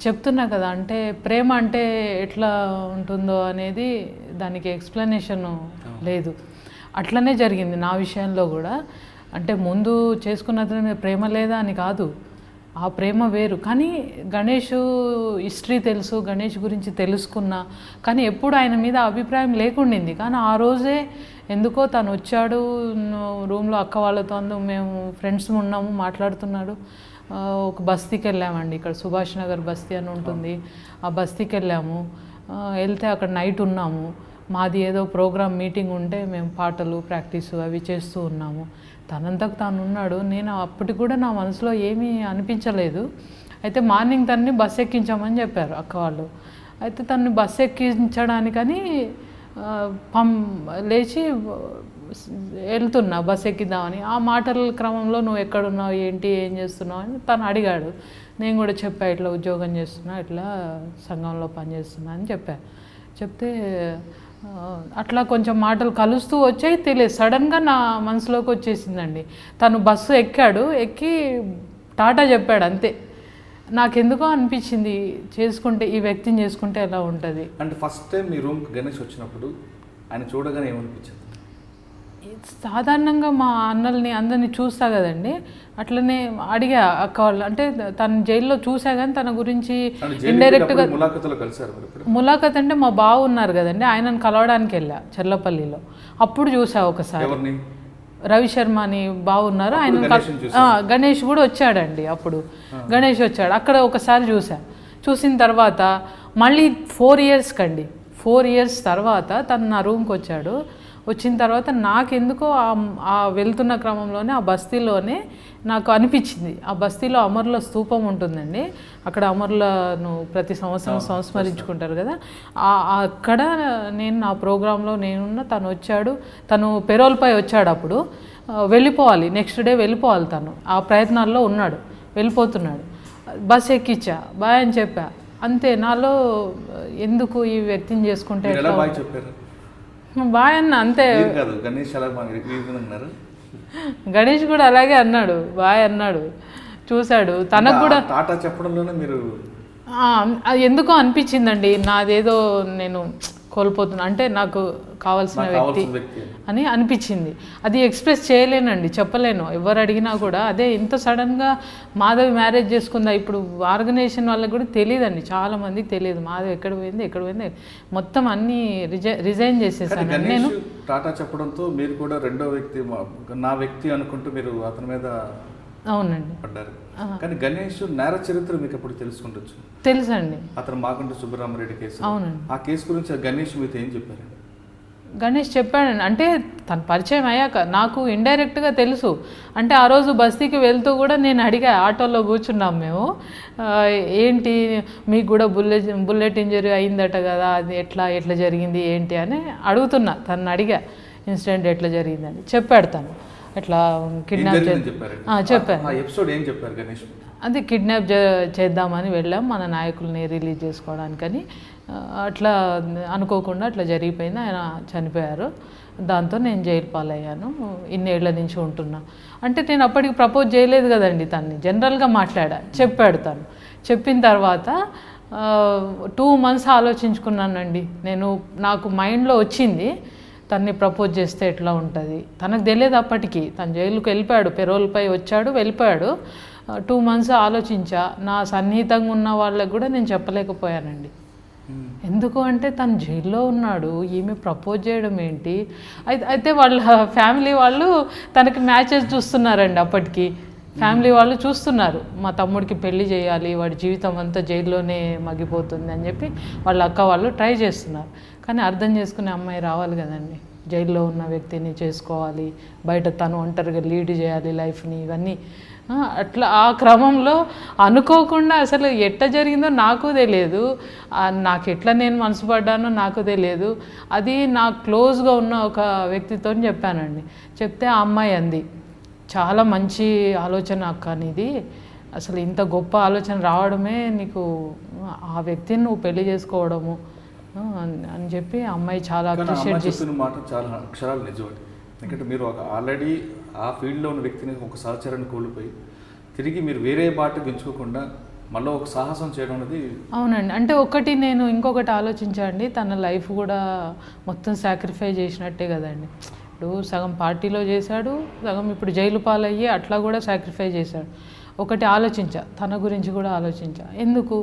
చెప్తున్నా కదా, అంటే ప్రేమ అంటే ఎట్లా ఉంటుందో అనేది దానికి ఎక్స్ప్లెనేషన్ లేదు. అట్లనే జరిగింది నా విషయంలో కూడా. అంటే ముందు చేసుకున్న ప్రేమ లేదా అని కాదు, ఆ ప్రేమ వేరు. కానీ గణేష్ హిస్టరీ తెలుసు, గణేష్ గురించి తెలుసుకున్నా, కానీ ఎప్పుడు ఆయన మీద అభిప్రాయం లేకుండింది. కానీ ఆ రోజే ఎందుకో తను వచ్చాడు రూమ్లో, అక్క వాళ్ళతో మేము ఫ్రెండ్స్ ఉన్నాము, మాట్లాడుతున్నాడు. ఒక బస్తీకి వెళ్ళామండి, ఇక్కడ సుభాష్ నగర్ బస్తీ అని ఉంటుంది, ఆ బస్తీకి వెళ్ళాము. వెళ్తే అక్కడ నైట్ ఉన్నాము. మాది ఏదో ప్రోగ్రామ్ మీటింగ్ ఉంటే మేము పాటలు ప్రాక్టీసు అవి చేస్తూ ఉన్నాము. తనంతకు తాను ఉన్నాడు. నేను అప్పటికి కూడా నా మనసులో ఏమీ అనిపించలేదు. అయితే మార్నింగ్ తనని బస్సు ఎక్కించామని చెప్పారు అక్క వాళ్ళు. అయితే తనని బస్సు ఎక్కించడానికని లేచి వెళ్తున్నా బస్సు ఎక్కిద్దామని. ఆ మాటల క్రమంలో నువ్వు ఎక్కడున్నావు, ఏంటి, ఏం చేస్తున్నావు అని తను అడిగాడు. నేను కూడా చెప్పా, ఇట్లా ఉద్యోగం చేస్తున్నా, ఇట్లా సంఘంలో పనిచేస్తున్నా అని చెప్తే అట్లా కొంచెం మాటలు కలుస్తూ వచ్చాయి. తెలియదు, సడన్గా నా మనసులోకి వచ్చేసిందండి. తను బస్సు ఎక్కి టాటా చెప్పాడు, అంతే. నాకెందుకో అనిపించింది, ఈ వ్యక్తిని చేసుకుంటే ఎలా ఉంటుంది. అంటే ఫస్ట్ టైం మీ రూమ్కి గణేష్ వచ్చినప్పుడు ఆయన చూడగానే ఏమనిపించింది? సాధారణంగా మా అందరినీ చూస్తా కదండి, అట్లనే అడిగా అక్క వాళ్ళు. అంటే తను జైల్లో చూసా కానీ తన గురించి ఇండైరెక్ట్గా ములాఖత్ అంటే మా బావ ఉన్నారు కదండి, ఆయనను కలవడానికి వెళ్ళా చర్లపల్లిలో. అప్పుడు చూసా ఒకసారి. రవిశర్మ అని బాగున్నారు, ఆయన గణేష్ కూడా వచ్చాడండి. అప్పుడు గణేష్ వచ్చాడు, అక్కడ ఒకసారి చూసిన తర్వాత మళ్ళీ 4 years కండి, 4 years తర్వాత తను నా రూమ్కి వచ్చాడు. వచ్చిన తర్వాత నాకెందుకో ఆ వెళ్తున్న క్రమంలోనే ఆ బస్తీలోనే నాకు అనిపించింది, ఆ బస్తీలో అమరుల స్తూపం ఉంటుందండి. అక్కడ అమరులను ప్రతి సంవత్సరం సంస్మరించుకుంటారు కదా, అక్కడ నేను నా ప్రోగ్రాంలో తను వచ్చాడు. తను పెరోల్పై వచ్చాడు. అప్పుడు వెళ్ళిపోవాలి, నెక్స్ట్ డే వెళ్ళిపోవాలి. తను ఆ ప్రయత్నాల్లో ఉన్నాడు, వెళ్ళిపోతున్నాడు. బస్ ఎక్కిచ్చా, బాయ్ అని చెప్పా, అంతే. నాలో ఎందుకు ఈ వ్యక్తిని చేసుకుంటే బాయ్ అన్న, అంతే. గణేష్ కూడా అలాగే అన్నాడు, బాయ్ అన్నాడు. చూశాడు, తనకు కూడా చెప్పడంలోనే మీరు ఎందుకో అనిపించిందండి. నాదేదో నేను కోల్పోతున్నా అంటే నాకు కావాల్సిన వ్యక్తి వ్యక్తి అని అనిపించింది. అది ఎక్స్ప్రెస్ చేయలేనండి, చెప్పలేను. ఎవరు అడిగినా కూడా అదే ఇంత సడన్గా మాధవి మ్యారేజ్ చేసుకుందా, ఇప్పుడు ఆర్గనైజేషన్ వాళ్ళకి కూడా తెలియదండి, చాలా మందికి తెలియదు మాధవి ఎక్కడ పోయింది మొత్తం అన్నీ రిజైన్ చేసేసాను నేను. టాటా చెప్పడంతో మీరు కూడా రెండో వ్యక్తి నా వ్యక్తి అనుకుంటూ మీరు అతని మీద అవునండి పడ్డారు. కానీ గణేష్ నేర చరిత్ర మీకు ఎప్పుడు తెలుసుకుంటొచ్చు? తెలుసండి. అతను మాగుంట సుబ్బరామరెడ్డి కేసు. అవునండి. ఆ కేసు గురించి గణేష్ మీతో ఏం చెప్పారండి? గణేష్ చెప్పాడండి, అంటే తన పరిచయం అయ్యాక నాకు ఇండైరెక్ట్గా తెలుసు. అంటే ఆ రోజు బస్తీకి వెళ్తూ కూడా నేను అడిగా, ఆటోలో కూర్చున్నాం మేము, ఏంటి మీకు కూడా బుల్లెట్ ఇంజరీ అయిందట కదా, అది ఎట్లా జరిగింది ఏంటి అని అడుగుతున్నా. తను అడిగా ఇన్సిడెంట్ ఎట్లా జరిగిందని. చెప్పాడు తను ఎట్లా కిడ్నాప్ చెప్పారు. ఎపిసోడ్ ఏం చెప్పారు గణేష్? అది కిడ్నాప్ చేద్దామని వెళ్ళాం మన నాయకుల్ని రిలీజ్ చేసుకోవడానికని. అట్లా అనుకోకుండా అట్లా జరిగిపోయింది, ఆయన చనిపోయారు. దాంతో నేను జైలు పాలయ్యాను, ఇన్నేళ్ల నుంచి ఉంటున్నా. అంటే నేను అప్పటికి ప్రపోజ్ చేయలేదు కదండి తన్ని, జనరల్గా చెప్పాడు తను. చెప్పిన తర్వాత 2 months ఆలోచించుకున్నానండి నేను. నాకు మైండ్లో వచ్చింది తన్ని ప్రపోజ్ చేస్తే ఎట్లా ఉంటుంది. తనకు తెలియదు అప్పటికి, తను జైలుకి వెళ్ళిపోయాడు, పెరోల్పై వచ్చాడు వెళ్ళిపోయాడు. 2 months ఆలోచించా. నా సన్నిహితంగా ఉన్న వాళ్ళకి కూడా నేను చెప్పలేకపోయానండి. ఎందుకు అంటే తను జైల్లో ఉన్నాడు, ఈమె ప్రపోజ్ చేయడం ఏంటి. అయితే వాళ్ళ ఫ్యామిలీ వాళ్ళు తనకి మ్యాచెస్ చూస్తున్నారండి. అప్పటికి ఫ్యామిలీ వాళ్ళు చూస్తున్నారు, మా తమ్ముడికి పెళ్లి చేయాలి, వాడి జీవితం అంతా జైల్లోనే మగ్గిపోతుంది అని చెప్పి వాళ్ళ అక్క వాళ్ళు ట్రై చేస్తున్నారు. కానీ అర్థం చేసుకునే అమ్మాయి రావాలి కదండి, జైల్లో ఉన్న వ్యక్తిని చేసుకోవాలి, బయట తను ఒంటరిగా లీడ్ చేయాలి లైఫ్ని, ఇవన్నీ. అట్లా ఆ క్రమంలో అనుకోకుండా అసలు ఎట్లా జరిగిందో నాకు తెలియదు, నాకు ఎట్లా నేను మనసు పడ్డానో నాకు తెలియదు. అది నాకు క్లోజ్గా ఉన్న ఒక వ్యక్తితో చెప్పానండి. చెప్తే ఆ అమ్మాయి అంది, చాలా మంచి ఆలోచన అక్క నీది, అసలు ఇంత గొప్ప ఆలోచన రావడమే నీకు, ఆ వ్యక్తిని నువ్వు పెళ్లి చేసుకోవడము అని చెప్పి ఆ అమ్మాయి చాలా అప్రిషియేట్ చేసిన మాట చాలా అక్షరాలు నిజమండి. ఎందుకంటే మీరు ఆల్రెడీ ఆ ఫీల్డ్లో ఉన్న వ్యక్తిని ఒక సహచరాన్ని కోల్పోయి తిరిగి మీరు వేరే బాట ఎంచుకోకుండా మళ్ళీ ఒక సాహసం చేయడం అనేది. అవునండి. అంటే నేను ఇంకొకటి ఆలోచించండి, తన లైఫ్ కూడా మొత్తం సాక్రిఫై చేసినట్టే కదండి. ఇప్పుడు సగం పార్టీలో చేశాడు, సగం ఇప్పుడు జైలు పాలయ్యి అట్లా కూడా సాక్రిఫై చేశాడు. ఒకటి ఆలోచించా, తన గురించి కూడా ఆలోచించా. ఎందుకు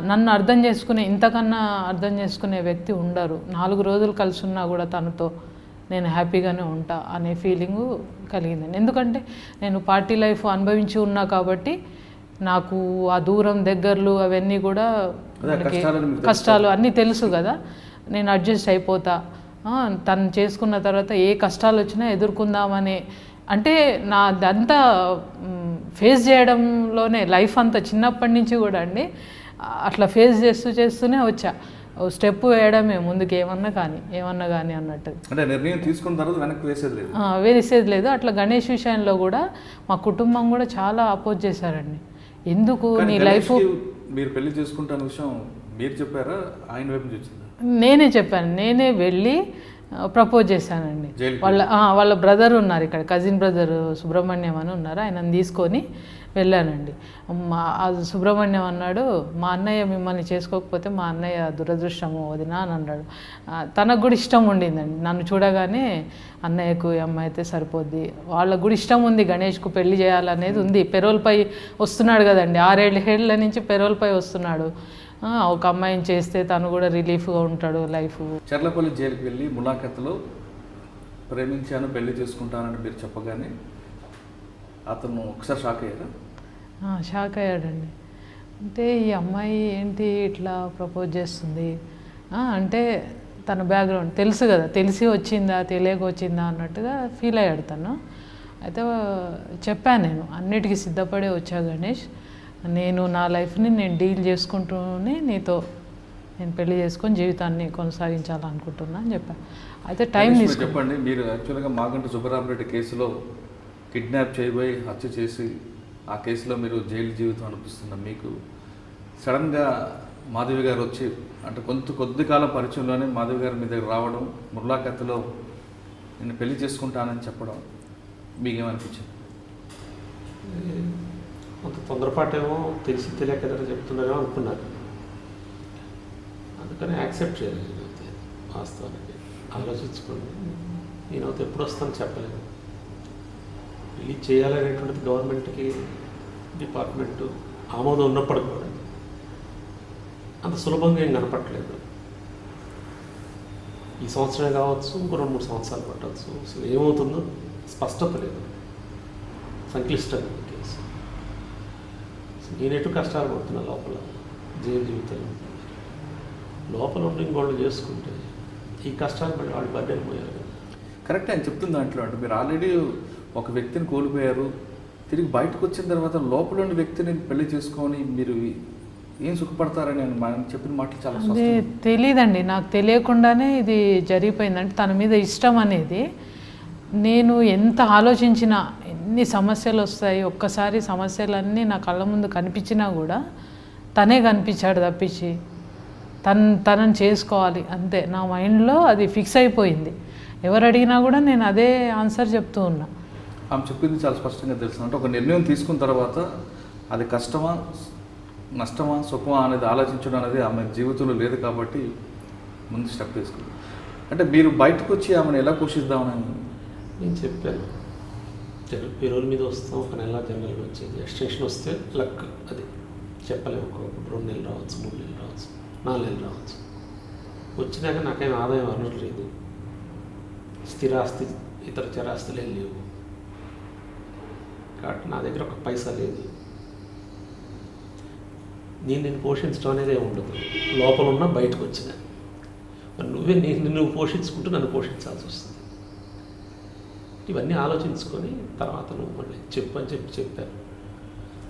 నన్ను అర్థం చేసుకునే, ఇంతకన్నా అర్థం చేసుకునే వ్యక్తి ఉండరు. 4 రోజులు కలిసి ఉన్నా కూడా తనతో నేను హ్యాపీగానే ఉంటా అనే ఫీలింగు కలిగిందండి. ఎందుకంటే నేను పార్టీ లైఫ్ అనుభవించి ఉన్నా కాబట్టి నాకు ఆ దూరం దగ్గరలు అవన్నీ కూడా కష్టాలు అన్నీ తెలుసు కదా, నేను అడ్జస్ట్ అయిపోతా. తను చేసుకున్న తర్వాత ఏ కష్టాలు వచ్చినా ఎదుర్కొందామనే, అంటే నాదంతా ఫేస్ చేయడంలోనే లైఫ్ అంతా చిన్నప్పటి నుంచి కూడా అండి అట్లా ఫేస్ చేస్తూనే వచ్చా. స్టెప్ వేయడమే ముందుకు, ఏమన్నా కానీ అన్నట్టు. అంటే నిర్ణయం తీసుకున్న తర్వాత వెనక్కి వేసేది లేదు. అట్లా గణేష్ విషయంలో కూడా మా కుటుంబం కూడా చాలా అపోజ్ చేశారండి. ఎందుకు నీ లైఫ్, మీరు పెళ్లి చేసుకుంటాన విషయం మీరు చెప్పారా, ఆయన వైపు నుంచి వచ్చిందా? నేనే చెప్పాను, నేనే వెళ్ళి ప్రపోజ్ చేశానండి. వాళ్ళ బ్రదర్ ఉన్నారు ఇక్కడ, కజిన్ బ్రదర్ సుబ్రహ్మణ్యం అని ఉన్నారు, ఆయనను తీసుకొని వెళ్ళానండి. సుబ్రహ్మణ్యం అన్నాడు, మా అన్నయ్య మిమ్మల్ని చేసుకోకపోతే మా అన్నయ్య దురదృష్టము వదినా అని అన్నాడు. తనకు కూడా ఇష్టం ఉండిందండి, నన్ను చూడగానే అన్నయ్యకు ఈ అమ్మాయి అయితే సరిపోద్ది, వాళ్ళకు కూడా ఇష్టం ఉంది, గణేష్కు పెళ్లి చేయాలనేది ఉంది. పెరోల్పై వస్తున్నాడు కదండి, 6 ఏళ్ల నుంచి పెరోల్పై వస్తున్నాడు. ఒక అమ్మాయిని చేస్తే తను కూడా రిలీఫ్గా ఉంటాడు లైఫ్. చర్లపల్లి జైలుకి వెళ్ళి ములాఖత్తులో ప్రేమించాను పెళ్లి చేసుకుంటానని మీరు చెప్పగానే అతను ఒకసారి షాక్ అయ్యారా? షాక్ అయ్యాడండి. అంటే ఈ అమ్మాయి ఏంటి ఇట్లా ప్రపోజ్ చేస్తుంది, అంటే తన బ్యాక్గ్రౌండ్ తెలుసు కదా, తెలిసి వచ్చిందా తెలియక వచ్చిందా అన్నట్టుగా ఫీల్ అయ్యాడు తను. అయితే చెప్పాను, నేను అన్నిటికీ సిద్ధపడే వచ్చా గణేష్, నేను నా లైఫ్ని నేను డీల్ చేసుకుంటూనే నీతో నేను పెళ్లి చేసుకొని జీవితాన్ని కొనసాగించాలనుకుంటున్నా అని చెప్పాను. అయితే టైం చెప్పండి, మీరు యాక్చువల్గా మాగుంట సుబ్బరామరెడ్డి కేసులో కిడ్నాప్ చేయబోయి హత్య చేసి ఆ కేసులో మీరు జైలు జీవితం అనిపిస్తున్న మీకు సడన్గా మాధవి గారు వచ్చి, అంటే కొద్ది కాలం పరిచయంలోనే మాధవి గారు మీ దగ్గర రావడం, ములాఖత్తులో నేను పెళ్లి చేసుకుంటానని చెప్పడం మీకేమనిపించింది? కొంత తొందరపాటేమో తెలిసి తెలియక చెప్తున్నారేమో అనుకున్నారు. అందుకని యాక్సెప్ట్ చేయాలి నేనైతే వాస్తవానికి. ఆలోచించుకోండి, నేనైతే ఎప్పుడు వస్తాను చెప్పలేను. రిలీజ్ చేయాలనేటువంటిది గవర్నమెంట్కి డిపార్ట్మెంటు ఆమోదం ఉన్నప్పటికి కూడా అంత సులభంగా ఏం కనపట్లేదు. ఈ సంవత్సరమే కావచ్చు, ఇంకో 2-3 సంవత్సరాలు పట్టవచ్చు. అసలు ఏమవుతుందో స్పష్టత లేదు, సంక్లిష్టంగా ఉంది కేసు. నేనెటు కష్టాలు పడుతున్నా లోపల జైలు జీవితంలో. లోపల ఉండి ఇంకోళ్ళు చేసుకుంటే ఈ కష్టాలు మళ్ళీ వాళ్ళు బడ్డెలు పోయారు కదా. కరెక్ట్ ఆయన చెప్తున్న దాంట్లో అంటే మీరు ఆల్రెడీ ఒక వ్యక్తిని కోల్పోయారు, తిరిగి బయటకు వచ్చిన తర్వాత లోపల ఉన్న వ్యక్తిని పెళ్లి చేసుకొని మీరు ఏం సుఖపడతారని ఆయన చెప్పిన మాటలు చాలా అదే తెలియదండి, నాకు తెలియకుండానే ఇది జరిగిపోయింది. అంటే తన మీద ఇష్టం అనేది నేను ఎంత ఆలోచించినా, ఎన్ని సమస్యలు వస్తాయి, ఒక్కసారి సమస్యలన్నీ నా కళ్ళ ముందు కనిపించినా కూడా తనే కనిపించాడు తప్పించి తనని చేసుకోవాలి అంతే. నా మైండ్లో అది ఫిక్స్ అయిపోయింది. ఎవరు అడిగినా కూడా నేను అదే ఆన్సర్ చెప్తూ ఉన్నా. ఆమె చెప్పింది చాలా స్పష్టంగా తెలుసు. అంటే ఒక నిర్ణయం తీసుకున్న తర్వాత అది కష్టమా నష్టమా సుఖమా అనేది ఆలోచించడం అనేది ఆమె జీవితంలో లేదు కాబట్టి ముందు స్టెప్ తీసుకుంది. అంటే మీరు బయటకు వచ్చి ఆమెను ఎలా పోషిద్దామని నేను చెప్పాను. పేరోల మీద వస్తాం, ఒక నెల జనరల్గా వచ్చేది. ఎక్స్టెన్షన్ వస్తే లక్, అది చెప్పలేము. ఒక 2 నెలలు రావచ్చు, 3 నెలలు రావచ్చు, 4 నెలలు రావచ్చు. వచ్చినాక నాకేం ఆదాయం అనట్లేదు, స్థిరాస్తి ఇతర చరాస్తులు ఏం లేవు కాబట్టి నా దగ్గర ఒక పైసా లేదు. నేను పోషించడం అనేది ఏమి ఉండదు. లోపల ఉన్న బయటకు వచ్చిన మరి నువ్వు పోషించుకుంటూ నన్ను పోషించాల్సి వస్తుంది. ఇవన్నీ ఆలోచించుకొని తర్వాత నువ్వు మళ్ళీ చెప్పాను.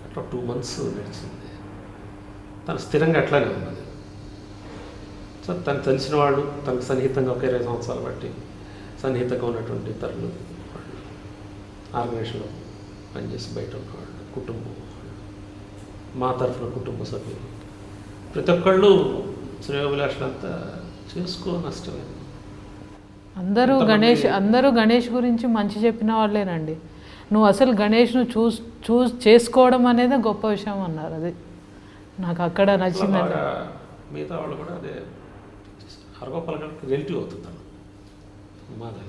అట్లా 2 months నడిచింది. తను స్థిరంగా అట్లానే ఉన్నది. సో తను తెలిసిన వాళ్ళు, తనకు సన్నిహితంగా ఒక 20 సంవత్సరాలు బట్టి సన్నిహితంగా ఉన్నటువంటి ఇతరులు, వాళ్ళు ఆర్గనైజేషన్లో పనిచేసి బయట ఉన్నవాళ్ళు, కుటుంబం, మా తరఫున కుటుంబ సభ్యులు, ప్రతి ఒక్కళ్ళు శ్రేయోభిలాషులంతా చేసుకో నష్టమే. అందరూ గణేష్ గురించి మంచి చెప్పిన వాళ్ళేనండి. నువ్వు అసలు గణేష్ను చూస్ చేసుకోవడం అనేది గొప్ప విషయం అన్నారు. అది నాకు అక్కడ నచ్చిందండి. మిగతా వాళ్ళు కూడా అదే. హరగోపాల్ గారికి రిలేటివ్ అవుతుంటారు మాది.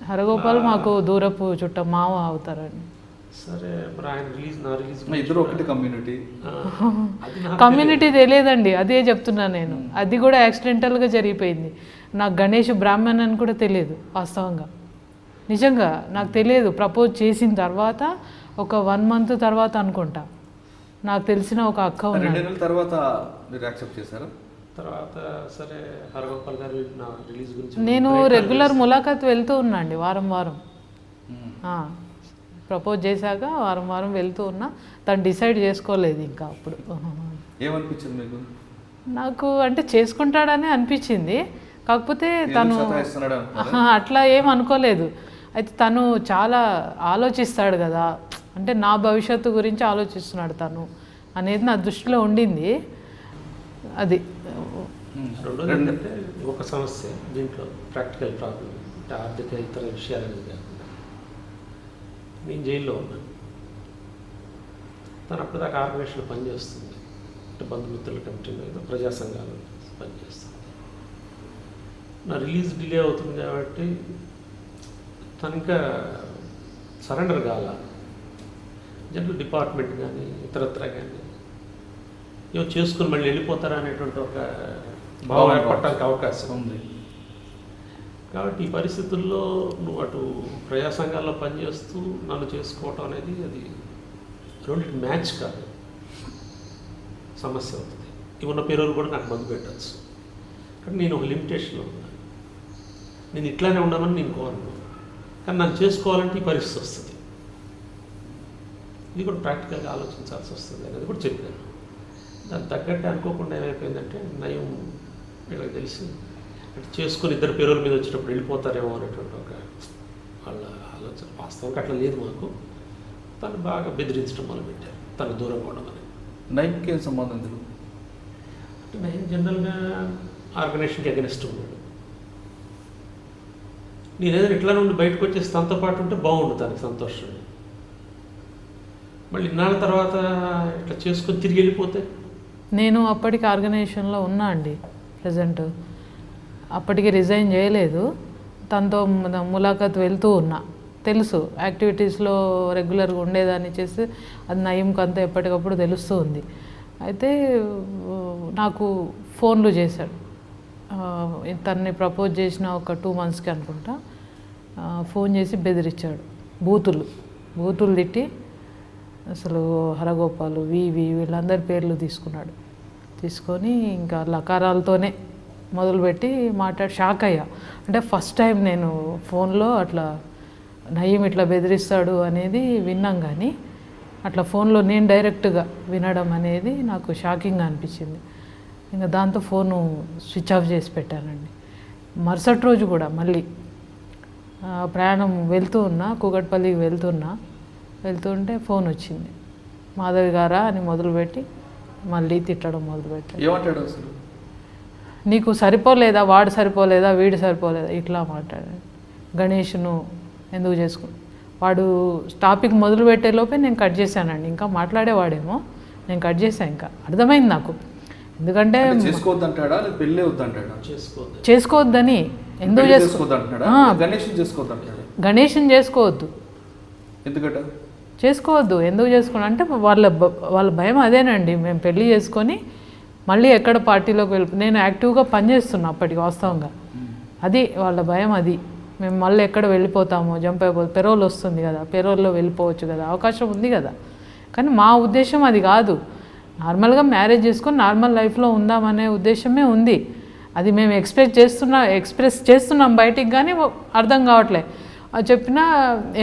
హరగోపాల్ మాకు దూరపు చుట్టం మావ అవుతారండి. సరే మరి ఆయన నా రిలీజ్ ఇద్దరు ఒకటి కమ్యూనిటీ తెలియదండి, అదే చెప్తున్నా నేను. అది కూడా యాక్సిడెంటల్గా జరిగిపోయింది. నాకు గణేష్ బ్రాహ్మణ్ అని కూడా తెలియదు వాస్తవంగా. నిజంగా నాకు తెలియదు. ప్రపోజ్ చేసిన తర్వాత ఒక 1 month తర్వాత అనుకుంటా నాకు తెలిసిన ఒక అక్క ఉంది. 2 నెలల తర్వాత మీరు యాక్సెప్ట్ చేశారా? తర్వాత సరే హరగోపాల్ గారు నా రిలీజ్ గురించి నేను రెగ్యులర్ ములాఖాత్ వెళ్తూ ఉన్నా అండి, వారం ప్రపోజ్ చేశాక వారం వెళ్తూ ఉన్నా. తను డిసైడ్ చేసుకోలేదు ఇంకా. అప్పుడు ఏమనిపించింది మీకు? నాకు అంటే చేసుకుంటాడని అనిపించింది. కాకపోతే తను అట్లా ఏం అనుకోలేదు. అయితే తను చాలా ఆలోచిస్తాడు కదా, అంటే నా భవిష్యత్తు గురించి ఆలోచిస్తున్నాడు తను అనేది నా దృష్టిలో ఉండింది. అది రెండోది ఏంటంటే ఒక సమస్య దీంట్లో ప్రాక్టికల్ ప్రాబ్లం, అంటే ఆర్థిక ఇతర విషయాలు అనేది కాకుండా నేను జైల్లో ఉన్నాను. తను అప్పటిదాకా ఆర్గనైజేషన్లో పనిచేస్తుంది, అంటే బంధుమిత్రుల కమిటీలో ఏదో ప్రజా సంఘాలు పనిచేస్తుంది. నా రిలీజ్ డిలే అవుతుంది కాబట్టి తను ఇంకా సరెండర్ కాల. జనరల్ డిపార్ట్మెంట్ కానీ ఇతరత్ర కానీ ఏమో చేసుకుని మళ్ళీ వెళ్ళిపోతారా అనేటువంటి ఒక భావం ఏర్పడటానికి అవకాశం ఉంది. కాబట్టి ఈ పరిస్థితుల్లో నువ్వు అటు ప్రజా సంఘాల్లో పనిచేస్తూ నన్ను చేసుకోవటం అనేది అది రెండింటి మ్యాచ్ కాదు, సమస్య అవుతుంది. ఇవున్న పేరులు కూడా నాకు బంధు పెట్టచ్చు. కానీ నేను ఒక లిమిటేషన్లో ఉన్నాను. నేను ఇట్లానే ఉండమని నేను కోరను, కానీ నన్ను చేసుకోవాలంటే ఈ పరిస్థితి వస్తుంది. ఇది కూడా ప్రాక్టికల్గా ఆలోచించాల్సి వస్తుంది అనేది కూడా చెప్పాను. దానికి తగ్గట్టే అనుకోకుండా ఏమైపోయిందంటే నయం వీళ్ళకి తెలిసి అంటే చేసుకుని ఇద్దరు పేరుల మీద వచ్చేటప్పుడు వెళ్ళిపోతారేమో అనేటువంటి ఒక వాళ్ళ ఆలోచన. వాస్తవంగా అట్లా లేదు మాకు. తను బాగా బెదిరించడం మొదలుపెట్టారు, తను దూరంగా ఉండమని. నయంకి ఏం సంబంధం లేదు. అంటే నయం జనరల్గా ఆర్గనైజేషన్కి అగెనిస్ట్ ఉన్నాడు. నేను ఏదైనా ఇట్లా నుండి బయటకు వచ్చేసి తనతో పాటు ఉంటే బాగుండు, తనకి సంతోషం. మళ్ళీ ఇన్నాళ్ళ తర్వాత ఇట్లా చేసుకొని తిరిగి వెళ్ళిపోతే నేను అప్పటికి ఆర్గనైజేషన్లో ఉన్నా అండి. ప్రజెంట్. అప్పటికి రిజైన్ చేయలేదు, తనతో ములాఖాత్ వెళ్తూ ఉన్నా. తెలుసు యాక్టివిటీస్లో రెగ్యులర్గా ఉండేదాన్ని చేస్తే అది నయంకి అంతా ఎప్పటికప్పుడు తెలుస్తూ ఉంది. అయితే నాకు ఫోన్లు చేశాడు. తనని ప్రపోజ్ చేసిన ఒక 2 monthsకి అనుకుంటా ఫోన్ చేసి బెదిరించాడు. బూతులు తిట్టి అసలు హరగోపాలు వీళ్ళందరి పేర్లు తీసుకొని ఇంకా లకారాలతోనే మొదలుపెట్టి షాక్ అయ్యా. అంటే ఫస్ట్ టైం నేను ఫోన్లో అట్లా నయీం ఇట్లా బెదిరిస్తాడు అనేది విన్నాం, కానీ అట్లా ఫోన్లో నేను డైరెక్ట్గా వినడం అనేది నాకు షాకింగ్గా అనిపించింది. ఇంకా దాంతో ఫోను స్విచ్ ఆఫ్ చేసి పెట్టానండి. మరుసటి రోజు కూడా మళ్ళీ ప్రయాణం వెళ్తూ ఉన్నా, కూకట్పల్లికి వెళ్తుంటే ఫోన్ వచ్చింది. మాధవి గారా అని మొదలుపెట్టి మళ్ళీ తిట్టడం మొదలుపెట్టాడు. ఏమంటాడు అసలు? నీకు సరిపోలేదా, వాడు సరిపోలేదా, వీడు సరిపోలేదా, ఇట్లా మాట్లాడాడు. గణేష్ను ఎందుకు వాడు టాపిక్ మొదలు పెట్టేలోపే నేను కట్ చేశానండి. ఇంకా మాట్లాడేవాడేమో, నేను కట్ చేశాను. ఇంకా అర్థమైంది నాకు. ఎందుకంటే చేసుకోవద్దంటాడా, పెళ్ళే వద్దంటాడా? చేసుకోవద్దని. ఎందుకు గణేష్ని చేసుకోవద్దు. ఎందుకు చేసుకోండి అంటే వాళ్ళ భయం అదేనండి. మేము పెళ్ళి చేసుకొని మళ్ళీ ఎక్కడ పార్టీలోకి నేను యాక్టివ్గా పనిచేస్తున్నా అప్పటికి వాస్తవంగా. అది వాళ్ళ భయం. అది మేము మళ్ళీ ఎక్కడ వెళ్ళిపోతామో, జంప్ అయిపోతాం, పెరోల్ వస్తుంది కదా, పెరోల్లో వెళ్ళిపోవచ్చు కదా, అవకాశం ఉంది కదా. కానీ మా ఉద్దేశం అది కాదు. నార్మల్గా మ్యారేజ్ చేసుకొని నార్మల్ లైఫ్లో ఉందామనే ఉద్దేశమే ఉంది. అది మేము ఎక్స్ప్రెస్ చేస్తున్నాం బయటికి, కానీ అర్థం కావట్లే. అది చెప్పినా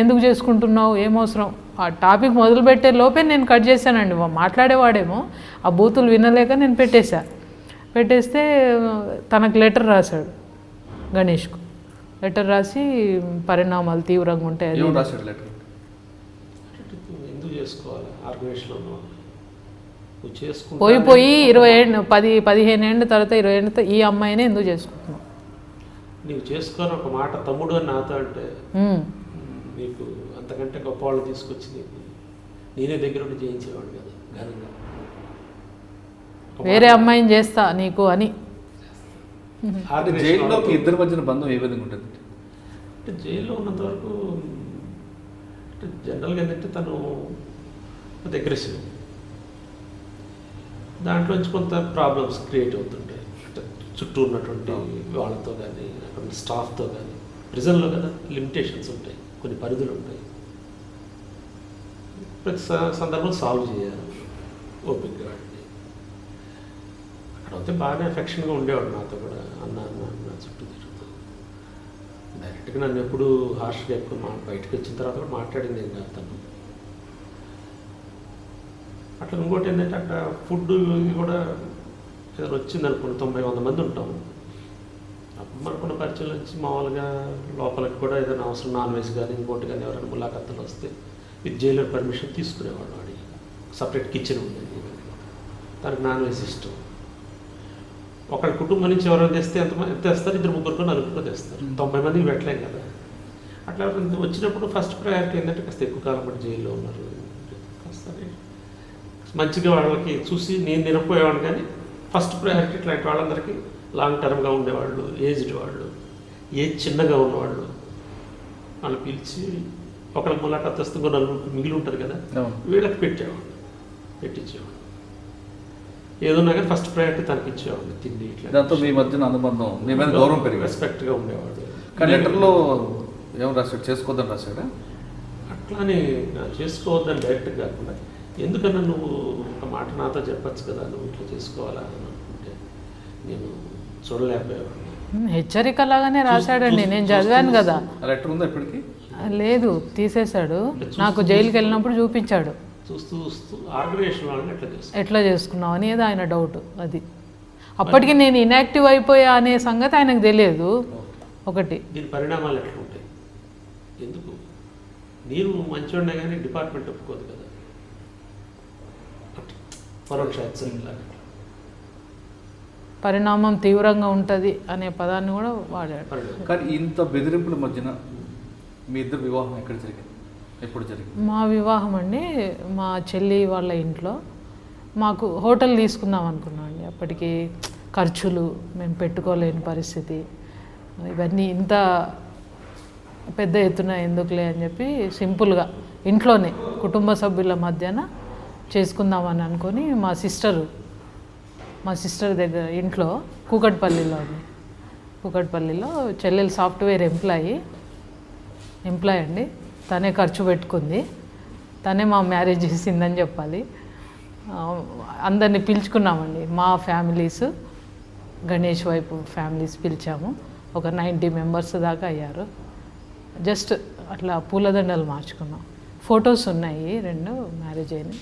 ఎందుకు చేసుకుంటున్నావు, ఏమవసరం, ఆ టాపిక్ మొదలుపెట్టే లోపే నేను కట్ చేశానండి. మాట్లాడేవాడేమో ఆ బూతులు వినలేక నేను పెట్టేస్తే తనకు లెటర్ రాశాడు, గణేష్కు లెటర్ రాసి పరిణామాలు తీవ్రంగా ఉంటాయి అది పోయి 15 ఏళ్ళ తర్వాత 20 ఏళ్ళ ఈ అమ్మాయినే ఎందుకు చేసుకుంటున్నావు, నీవు చేసుకొని ఒక మాట తమ్ముడు అని నాతో అంటే నీకు అంతకంటే గొప్ప వాళ్ళు తీసుకొచ్చి నేనే దగ్గర ఉండి చేయించేవాడు కదా ఘనంగా. వేరే అమ్మాయిని చేస్తా నీకు అని. జైల్లోకి ఇద్దరి మధ్యన బంధం ఏ విధంగా ఉంటుంది అంటే జైల్లో ఉన్నంత వరకు అంటే జనరల్గా ఏంటంటే తను అగ్రెసివ్, దాంట్లోంచి కొంత ప్రాబ్లమ్స్ క్రియేట్ అవుతుంటాయి. అంటే చుట్టూ ఉన్నటువంటి వాళ్ళతో కానీ అక్కడ స్టాఫ్తో కానీ. ప్రిజన్లో కదా లిమిటేషన్స్ ఉంటాయి, కొన్ని పరిధులు ఉంటాయి. ప్రతి సందర్భం సాల్వ్ చేయాలి ఓపికగా వాడిని. అక్కడ అయితే బాగానే అఫెక్షన్గా ఉండేవాడు నాతో కూడా, అన్న చుట్టూ తిరుగుతూ. డైరెక్ట్గా నన్ను ఎప్పుడు హార్ష్గా ఎక్కువ బయటకు వచ్చిన తర్వాత కూడా మాట్లాడింది ఏం కాదు తను. అట్లా ఇంకోటి ఏంటంటే అక్కడ ఫుడ్ కూడా ఏదైనా వచ్చింది అనుకోండి, 90-100 మంది ఉంటాము. అప్పుడు మనకున్న పరిచయం నుంచి మామూలుగా లోపలికి కూడా ఏదైనా అవసరం నాన్ వెజ్ కానీ ఇంకోటి కానీ ఎవరైనా ములాఖాతులు వస్తే విత్ జైలర్ పర్మిషన్ తీసుకునేవాడు. వాడి సపరేట్ కిచెన్ ఉండేది, తనకు నాన్ వెజ్ ఇష్టం. ఒకళ్ళ కుటుంబం నుంచి ఎవరైనా తెస్తే ఎంత తెస్తారు, 2-3 నలుగురు తెస్తారు. 90 మందికి పెట్టలేం కదా. అట్లా వచ్చినప్పుడు ఫస్ట్ ప్రయారిటీ ఏంటంటే కాస్త ఎక్కువ కాలం పాటు జైల్లో ఉన్నారు, కాస్త మంచిగా వాళ్ళకి చూసి నేను నిరపోయేవాడు. కానీ ఫస్ట్ ప్రయారిటీ ఇట్లాంటి వాళ్ళందరికీ లాంగ్ టర్మ్గా ఉండేవాళ్ళు, ఏజ్డ్ వాళ్ళు, ఏజ్ చిన్నగా ఉన్నవాళ్ళు వాళ్ళు పిలిచి ఒకళ్ళకి ములాఖాత్ వస్తే 4 నలుగురికి మిగిలి ఉంటుంది కదా, వీళ్ళకి పెట్టించేవాడు. ఏదన్నా కానీ ఫస్ట్ ప్రయారిటీ తనకి ఇచ్చేవాడు. తిండి ఇట్లా దాంతో మీ మధ్యన అనుబంధం, మీ మీద గౌరవం పెరిగి రెస్పెక్ట్గా ఉండేవాడు. కానీ లెటర్లో ఏమో రాశాడు, చేసుకోవద్దని రాశాడా? అట్లానే చేసుకోవద్దని డైరెక్ట్ కాకుండా ఎందుకన్నా నువ్వు ఒక మాట నాతో చెప్పచ్చు కదా, నువ్వు ఇట్లా చేసుకోవాలా అని అనుకుంటే నేను చూడలేకపోయాను. హెచ్చరికలాగానే రాశాడండి, నేను చదివాను కదా. లెటర్ ఉందా ఇప్పటికి? లేదు, తీసేశాడు. నాకు జైలుకి వెళ్ళినప్పుడు చూపించాడు. చూస్తూ ఆర్గనైజేషన్ వాళ్ళని ఎట్లా చేసుకున్నావు అనేది ఆయన డౌట్. అది అప్పటికి నేను ఇన్యాక్టివ్ అయిపోయా అనే సంగతి ఆయనకు తెలియదు. ఒకటి దీని పరిణామాలు ఎట్లా ఉంటాయి, ఎందుకు నేను మంచివాడినా కానీ డిపార్ట్మెంట్ ఒప్పుకోదు కదా, పరోక్ష పరిణామం తీవ్రంగా ఉంటుంది అనే పదాన్ని కూడా వాడాడు. కానీ ఇంత బెదిరింపుల మధ్యన మీ ఇద్దరు వివాహం ఎక్కడ జరిగింది, ఎప్పుడు జరిగింది? మా వివాహం అండి మా చెల్లి వాళ్ళ ఇంట్లో. మాకు హోటల్ తీసుకుందాం అనుకున్నాం అండి. అప్పటికి ఖర్చులు మేము పెట్టుకోలేని పరిస్థితి, ఇవన్నీ ఇంత పెద్ద ఎత్తున ఎందుకులే అని చెప్పి సింపుల్గా ఇంట్లోనే కుటుంబ సభ్యుల మధ్యన చేసుకుందామని అనుకొని మా సిస్టర్ దగ్గర ఇంట్లో కూకట్పల్లిలో చెల్లెలు సాఫ్ట్వేర్ ఎంప్లాయీ అండి. తనే ఖర్చు పెట్టుకుంది, తనే మా మ్యారేజ్ చేసిందని చెప్పాలి. అందరినీ పిలుచుకున్నామండి, మా ఫ్యామిలీస్, గణేష్ వైపు ఫ్యామిలీస్ పిలిచాము. ఒక 90 మెంబర్స్ దాకా అయ్యారు. జస్ట్ అట్లా పూలదండలు మార్చుకున్నాం. ఫొటోస్ ఉన్నాయి 2 మ్యారేజ్ అయినాయి.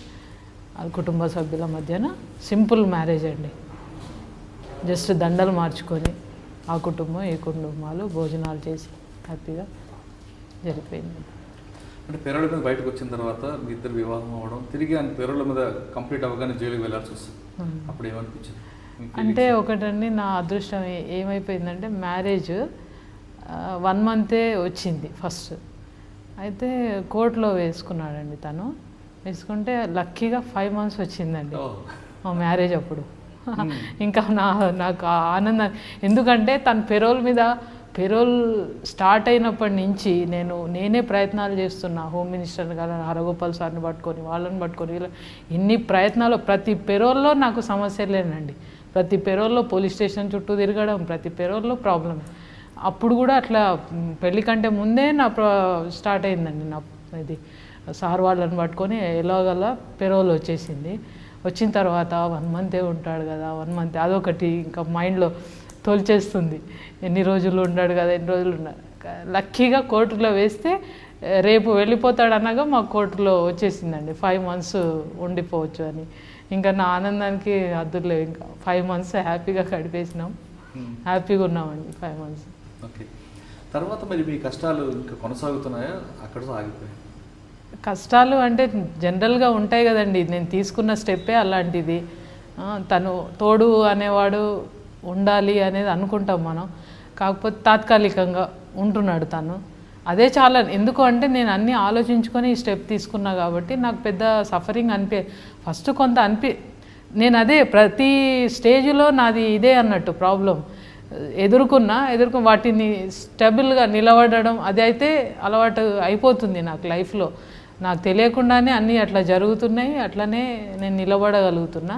అది కుటుంబ సభ్యుల మధ్యన సింపుల్ మ్యారేజ్ అండి. జస్ట్ దండలు మార్చుకొని ఆ కుటుంబం ఈ కుటుంబాలు భోజనాలు చేసి హ్యాపీగా జరిపోయింది. అంటే పెరోల మీద బయటకు వచ్చిన తర్వాత మీ ఇద్దరు వివాహం అవ్వడం, తిరిగి ఆయన పెరోల మీద కంప్లీట్ అవ్వగానే జైలుకి వెళ్ళాల్సి వస్తుంది. అప్పుడు ఏమనిపించింది? అంటే ఒకటండి, నా అదృష్టం ఏమైపోయిందంటే మ్యారేజ్ 1 మంతే వచ్చింది ఫస్ట్. అయితే కోర్టులో వేసుకున్నాడండి తను. వేసుకుంటే లక్కీగా 5 మంత్స్ వచ్చిందండి మా మ్యారేజ్ అప్పుడు. ఇంకా నాకు ఆనందం, ఎందుకంటే తన పెరోల్ స్టార్ట్ అయినప్పటి నుంచి నేనే ప్రయత్నాలు చేస్తున్నా. హోమ్ మినిస్టర్ గారు హరగోపాల్ సార్ని పట్టుకొని వాళ్ళని పట్టుకొని ఇన్ని ప్రయత్నాలు, ప్రతి పెరోల్లో నాకు సమస్యలేనండి. ప్రతి పెరోల్లో పోలీస్ స్టేషన్ చుట్టూ తిరగడం, ప్రతి పెరోల్లో ప్రాబ్లం. అప్పుడు కూడా అట్లా పెళ్ళి కంటే ముందే స్టార్ట్ అయిందండి నా ఇది. సార్ వాళ్ళని పట్టుకొని ఎలాగలా పెరోల్ వచ్చేసింది. వచ్చిన తర్వాత 1 మంతే ఉంటాడు కదా, 1 మంత్ అదొకటి ఇంకా మైండ్లో తోల్చేస్తుంది. ఎన్ని రోజులు ఉన్నాడు కదా, ఎన్ని రోజులు ఉన్నాడు. లక్కీగా కోర్టులో వేస్తే రేపు వెళ్ళిపోతాడు అనగా మా కోర్టులో వచ్చేసిందండి 5 మంత్స్ ఉండిపోవచ్చు అని. ఇంకా నా ఆనందానికి అద్దుర్లేవు. ఇంకా 5 మంత్స్ హ్యాపీగా గడిపేసినాం, హ్యాపీగా ఉన్నామండి 5 మంత్స్. ఓకే, తర్వాత మరి మీ కష్టాలు ఇంకా కొనసాగుతున్నాయా, అక్కడ ఆగిపోయాయి? కష్టాలు అంటే జనరల్గా ఉంటాయి కదండి. నేను తీసుకున్న స్టెప్పే అలాంటిది. తను తోడు అనేవాడు ఉండాలి అనేది అనుకుంటాం మనం. కాకపోతే తాత్కాలికంగా ఉంటున్నాడు తను. అదే చాలా. ఎందుకు అంటే నేను అన్నీ ఆలోచించుకొని ఈ స్టెప్ తీసుకున్నా కాబట్టి నాకు పెద్ద సఫరింగ్ ఫస్ట్ కొంత నేను అదే ప్రతి స్టేజ్లో నాది ఇదే అన్నట్టు ప్రాబ్లం. ఎదుర్కొని వాటిని స్టెబుల్గా నిలబడడం, అది అయితే అలవాటు అయిపోతుంది నాకు లైఫ్లో. నాకు తెలియకుండానే అన్నీ అట్లా జరుగుతున్నాయి, అట్లనే నేను నిలబడగలుగుతున్నా.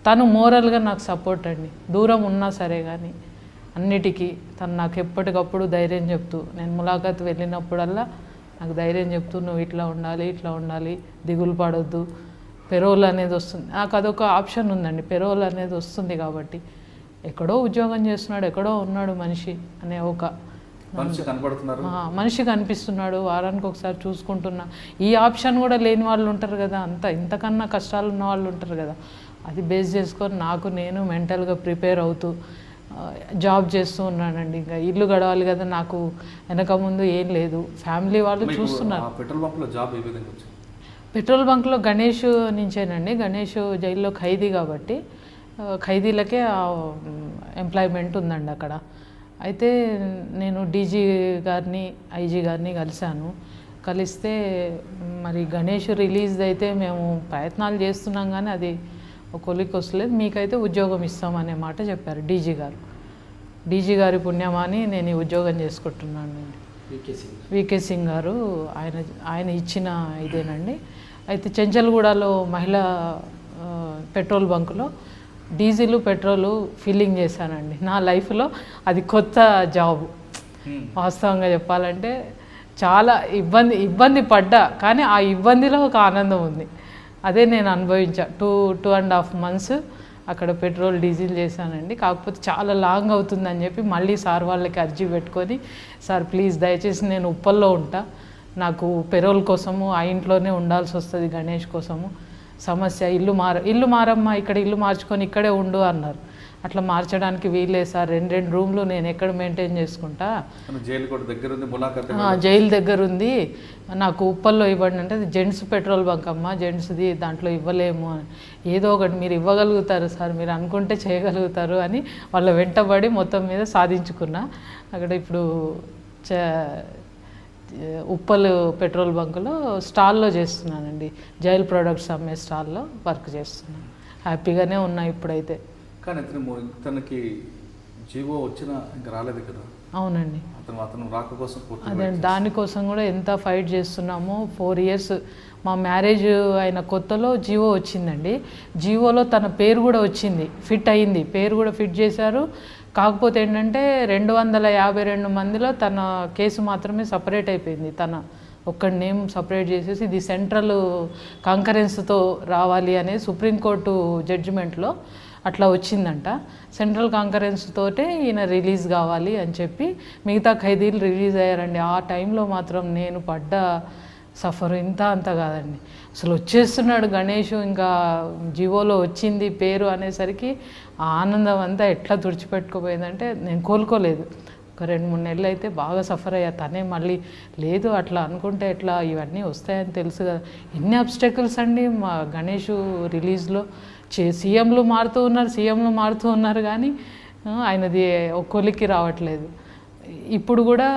తను మోరల్గా నాకు సపోర్ట్ అండి. దూరం ఉన్నా సరే కానీ అన్నిటికీ తను నాకు ఎప్పటికప్పుడు ధైర్యం చెప్తూ, నేను ములాఖాత్ వెళ్ళినప్పుడల్లా నాకు ధైర్యం చెప్తూ, నువ్వు ఇట్లా ఉండాలి, దిగులు పడొద్దు, పెరోల్ అనేది వస్తుంది. నాకు అదొక ఆప్షన్ ఉందండి, పెరోల్ అనేది వస్తుంది కాబట్టి. ఎక్కడో ఉద్యోగం చేస్తున్నాడు, ఎక్కడో ఉన్నాడు మనిషి అనే ఒక మనిషి కనిపిస్తున్నాడు, వారానికి ఒకసారి చూసుకుంటున్నా. ఈ ఆప్షన్ కూడా లేని వాళ్ళు ఉంటారు కదా, ఇంతకన్నా కష్టాలు ఉన్న వాళ్ళు ఉంటారు కదా. అది బేస్ చేసుకొని నేను మెంటల్గా ప్రిపేర్ అవుతూ జాబ్ చేస్తూ ఉన్నానండి. ఇంకా ఇల్లు గడవాలి కదా, నాకు వెనక ముందు ఏం లేదు, ఫ్యామిలీ వాళ్ళు చూస్తున్నారు. పెట్రోల్ బంక్లో గణేష్ నుంచేనండి. గణేష్ జైల్లో ఖైదీ కాబట్టి ఖైదీలకే ఎంప్లాయ్మెంట్ ఉందండి అక్కడ. అయితే నేను డీజీ గారిని, ఐజీ గారిని కలిస్తే మరి గణేష్ రిలీజ్ అయితే మేము ప్రయత్నాలు చేస్తున్నాం కానీ అది కొలికి వస్తలేదు, మీకైతే ఉద్యోగం ఇస్తామనే మాట చెప్పారు డీజీ గారి పుణ్యమాని నేను ఈ ఉద్యోగం చేసుకుంటున్నానండి. వికే సింగ్ గారు ఆయన ఇచ్చిన ఇదేనండి. అయితే చెంచల్గూడలో మహిళా పెట్రోల్ బంకులో డీజిల్ పెట్రోలు ఫిల్లింగ్ చేశానండి. నా లైఫ్లో అది కొత్త జాబు. వాస్తవంగా చెప్పాలంటే చాలా ఇబ్బంది పడ్డా, కానీ ఆ ఇబ్బందిలో ఒక ఆనందం ఉంది. అదే నేను అనుభవించా. 2.5 months అక్కడ పెట్రోల్ డీజిల్ చేశానండి. కాకపోతే చాలా లాంగ్ అవుతుందని చెప్పి మళ్ళీ సార్ వాళ్ళకి అర్జీ పెట్టుకొని, సార్ ప్లీజ్ దయచేసి నేను ఉప్పల్లో ఉంటా, నాకు పెరోల్ కోసము ఆ ఇంట్లోనే ఉండాల్సి వస్తుంది, గణేష్ కోసము సమస్య, ఇల్లు మారమ్మా, ఇక్కడ ఇల్లు మార్చుకొని ఇక్కడే ఉండు అన్నారు. అట్లా మార్చడానికి వీలే సార్, 2 రూమ్లు నేను ఎక్కడ మెయింటైన్ చేసుకుంటా, జైలు దగ్గర ఉంది, నాకు ఉప్పల్లో ఇవ్వండి అంటే, అది జెంట్స్ పెట్రోల్ బంక్ అమ్మా, జెంట్స్ది, దాంట్లో ఇవ్వలేము అని. ఏదో ఒకటి మీరు ఇవ్వగలుగుతారు సార్, మీరు అనుకుంటే చేయగలుగుతారు అని వాళ్ళ వెంటబడి మొత్తం మీద సాధించుకున్నా. అక్కడ ఇప్పుడు ఉప్పల్ పెట్రోల్ బంకులో స్టాల్లో చేస్తున్నానండి, జైల్ ప్రొడక్ట్స్ అమ్మే స్టాల్లో వర్క్ చేస్తున్నాను. హ్యాపీగానే ఉన్నా ఇప్పుడైతే. కానీ ఇతనికి జీవో వచ్చినా ఇంకా రాలేదు కదా. అవునండి. అతను రాక కోసం అదే దానికోసం కూడా ఎంత ఫైట్ చేస్తున్నామో. 4 years మా మ్యారేజ్ అయిన కొత్తలో జీవో వచ్చిందండి. జీవోలో తన పేరు కూడా వచ్చింది, ఫిట్ అయింది, పేరు కూడా ఫిట్ చేశారు. కాకపోతే ఏంటంటే 252 మందిలో తన కేసు మాత్రమే సపరేట్ అయిపోయింది. తన ఒక్క నేమ్ సపరేట్ చేసేసి ఇది సెంట్రల్ కాంకరెన్స్తో రావాలి అనేది సుప్రీంకోర్టు జడ్జిమెంట్లో అట్లా వచ్చిందంట. సెంట్రల్ కాంకరెన్స్ తోటే ఈయన రిలీజ్ కావాలి అని చెప్పి మిగతా ఖైదీలు రిలీజ్ అయ్యారండి. ఆ టైంలో మాత్రం నేను పడ్డ సఫర్ ఇంత అంత కాదండి. అసలు వచ్చేస్తున్నాడు గణేష్, ఇంకా జీవోలో వచ్చింది పేరు అనేసరికి ఆ ఆనందం అంతా ఎట్లా తుడిచిపెట్టుకుపోయిందంటే నేను కోలుకోలేదు. ఒక 2-3 నెలలు అయితే బాగా సఫర్ అయ్యా. తనే మళ్ళీ లేదు అట్లా అనుకుంటే ఎట్లా, ఇవన్నీ వస్తాయని తెలుసు కదా. ఎన్ని అబ్స్టెకల్స్ అండి మా గణేష్ రిలీజ్లో. సీఎంలు మారుతూ ఉన్నారు కానీ ఆయనది ఒక్కొలికి రావట్లేదు. ఇప్పుడు కూడా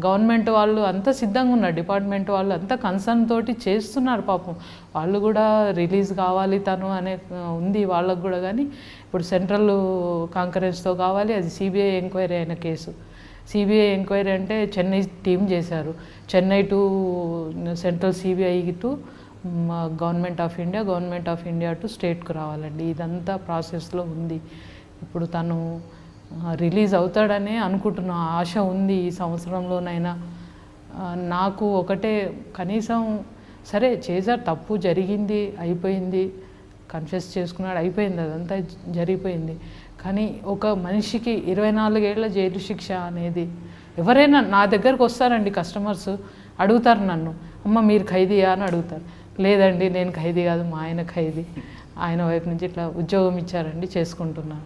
గవర్నమెంట్ వాళ్ళు అంతా సిద్ధంగా ఉన్నారు, డిపార్ట్మెంట్ వాళ్ళు అంతా కన్సర్న్ తోటి చేస్తున్నారు. పాపం వాళ్ళు కూడా రిలీజ్ కావాలి తను అనే ఉంది వాళ్ళకు కూడా. కానీ ఇప్పుడు సెంట్రల్ కాంకరెన్స్తో కావాలి. అది సిబిఐ ఎంక్వైరీ అయిన కేసు. సిబిఐ ఎంక్వైరీ అంటే చెన్నై టీం చేశారు. Chennai to central CBI to government of India to స్టేట్కు రావాలండి. ఇదంతా ప్రాసెస్లో ఉంది. ఇప్పుడు తను రిలీజ్ అవుతాడనే అనుకుంటున్న ఆశ ఉంది. ఈ సంవత్సరంలోనైనా నాకు ఒకటే, కనీసం సరే చేశారు, తప్పు జరిగింది, అయిపోయింది, కన్ఫెస్ చేసుకున్నాడు, అయిపోయింది, అదంతా జరిగిపోయింది. కానీ ఒక మనిషికి 24 ఏళ్ల జైలు శిక్ష అనేది, ఎవరైనా నా దగ్గరకు వస్తారండి కస్టమర్స్, అడుగుతారు నన్ను, అమ్మ మీరు ఖైదీయా అని అడుగుతారు. లేదండి నేను ఖైదీ కాదు, మా ఆయన ఖైదీ, ఆయన వైపు నుంచి ఇట్లా ఉద్యోగం ఇచ్చారండి చేసుకుంటున్నాను.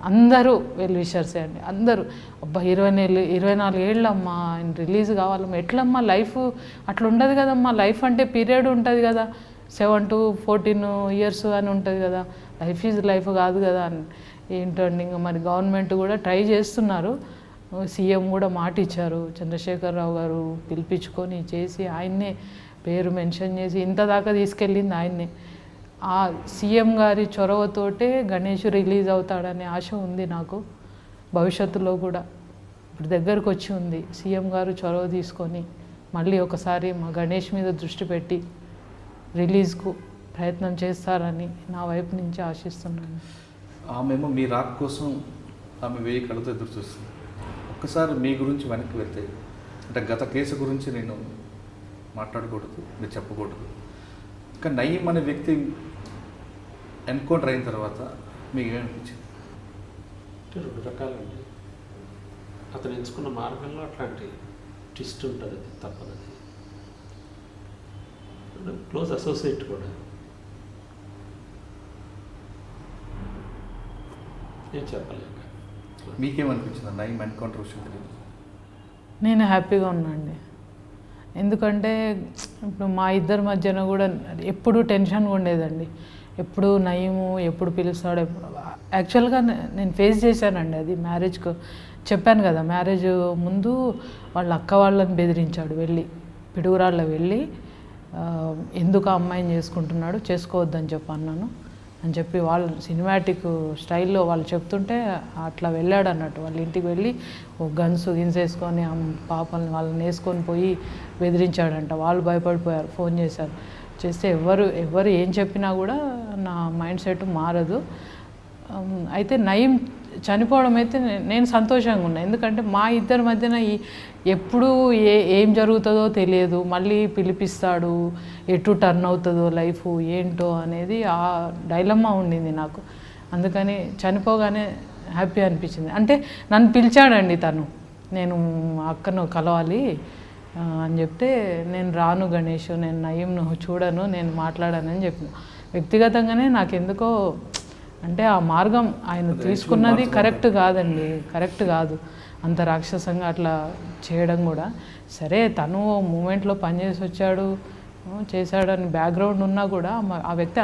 అందరూ వెల్ విషర్సే అండి, అందరూ. అబ్బా 24 ఏళ్ళు అమ్మా, ఆయన రిలీజ్ కావాలమ్మా, ఎట్లమ్మా లైఫ్ అట్లా ఉండదు కదమ్మా, లైఫ్ అంటే పీరియడ్ ఉంటుంది కదా, 7 to 14 years అని ఉంటుంది కదా, లైఫ్ ఈజ్ లైఫ్ కాదు కదా అని. ఏంటండి ఇంకా మరి గవర్నమెంట్ కూడా ట్రై చేస్తున్నారు. సీఎం కూడా మాట ఇచ్చారు, చంద్రశేఖరరావు గారు పిలిపించుకొని చేసి ఆయన్నే పేరు మెన్షన్ చేసి ఇంత దాకా తీసుకెళ్ళింది ఆయన్నే. ఆ సీఎం గారి చొరవతోటే గణేష్ రిలీజ్ అవుతాడనే ఆశ ఉంది నాకు. భవిష్యత్తులో కూడా ఇప్పుడు దగ్గరకు వచ్చి ఉంది. సీఎం గారు చొరవ తీసుకొని మళ్ళీ ఒకసారి మా గణేష్ మీద దృష్టి పెట్టి రిలీజ్కు ప్రయత్నం చేస్తారని నా వైపు నుంచి ఆశిస్తున్నాను. ఆమెమో మీ రాక్ కోసం ఆమె 1000 కళ్ళతో ఎదురు చూస్తుంది. ఒక్కసారి మీ గురించి వెనక్కి వెళ్తే, అంటే గత కేసు గురించి నేను మాట్లాడకూడదు, మీరు చెప్పకూడదు, కానీ నయీం అనే వ్యక్తి ఎన్కౌంటర్ అయిన తర్వాత మీకు ఏమనిపించింది? అంటే 2 రకాలండి. అతను ఎంచుకున్న మార్గంలో అట్లాంటి ట్విస్ట్ ఉంటుంది, అది తప్పదది. క్లోజ్ అసోసియేట్ కూడా. నేను చెప్పలేక. మీకేమనిపించింది నయీం ఎన్కౌంటర్ విషయం? నేను హ్యాపీగా ఉన్నాండి. ఎందుకంటే ఇప్పుడు మా ఇద్దరి మధ్యన కూడా ఎప్పుడు టెన్షన్గా ఉండేదండి. ఎప్పుడు నయీము ఎప్పుడు పిలుస్తాడు, యాక్చువల్గా నేను ఫేస్ చేశానండి అది. మ్యారేజ్కు చెప్పాను కదా, మ్యారేజ్ ముందు వాళ్ళ అక్క వాళ్ళని బెదిరించాడు, వెళ్ళి పిడుగురాళ్ళ వెళ్ళి ఎందుకు ఆ అమ్మాయిని చేసుకుంటున్నాడు, చేసుకోవద్దని అన్నాను అని చెప్పి వాళ్ళు సినిమాటిక్ స్టైల్లో వాళ్ళు చెప్తుంటే అట్లా వెళ్ళాడు అన్నట్టు. వాళ్ళ ఇంటికి వెళ్ళి గన్స్ వేసుకొని పాపల్ని వాళ్ళని వేసుకొని పోయి బెదిరించాడంట. వాళ్ళు భయపడిపోయారు, ఫోన్ చేశారు. చేస్తే ఎవరు ఏం చెప్పినా కూడా నా మైండ్ సెట్ మారదు. అయితే నయీం చనిపోవడం అయితే నేను సంతోషంగా ఉన్నా. ఎందుకంటే మా ఇద్దరి మధ్యన ఎప్పుడు ఏం జరుగుతుందో తెలియదు, మళ్ళీ పిలిపిస్తాడు, ఎటు టర్న్ అవుతుందో లైఫ్ ఏంటో అనేది ఆ డైలమ్మా ఉండింది నాకు. అందుకని చనిపోగానే హ్యాపీ అనిపించింది. అంటే నన్ను పిలిచాడండి తను, నేను అక్కను కలవాలి అని చెప్తే నేను రాను గణేష్, నేను నయీంను చూడను, నేను మాట్లాడానని చెప్పిన. వ్యక్తిగతంగానే నాకెందుకో అంటే ఆ మార్గం ఆయన తీసుకున్నది కరెక్ట్ కాదండి, కరెక్ట్ కాదు. అంత రాక్షసంగా అట్లా చేయడం కూడా. సరే తను మూమెంట్లో పనిచేసి వచ్చాడు, చేశాడని బ్యాక్గ్రౌండ్ ఉన్నా కూడా ఆ వ్యక్తి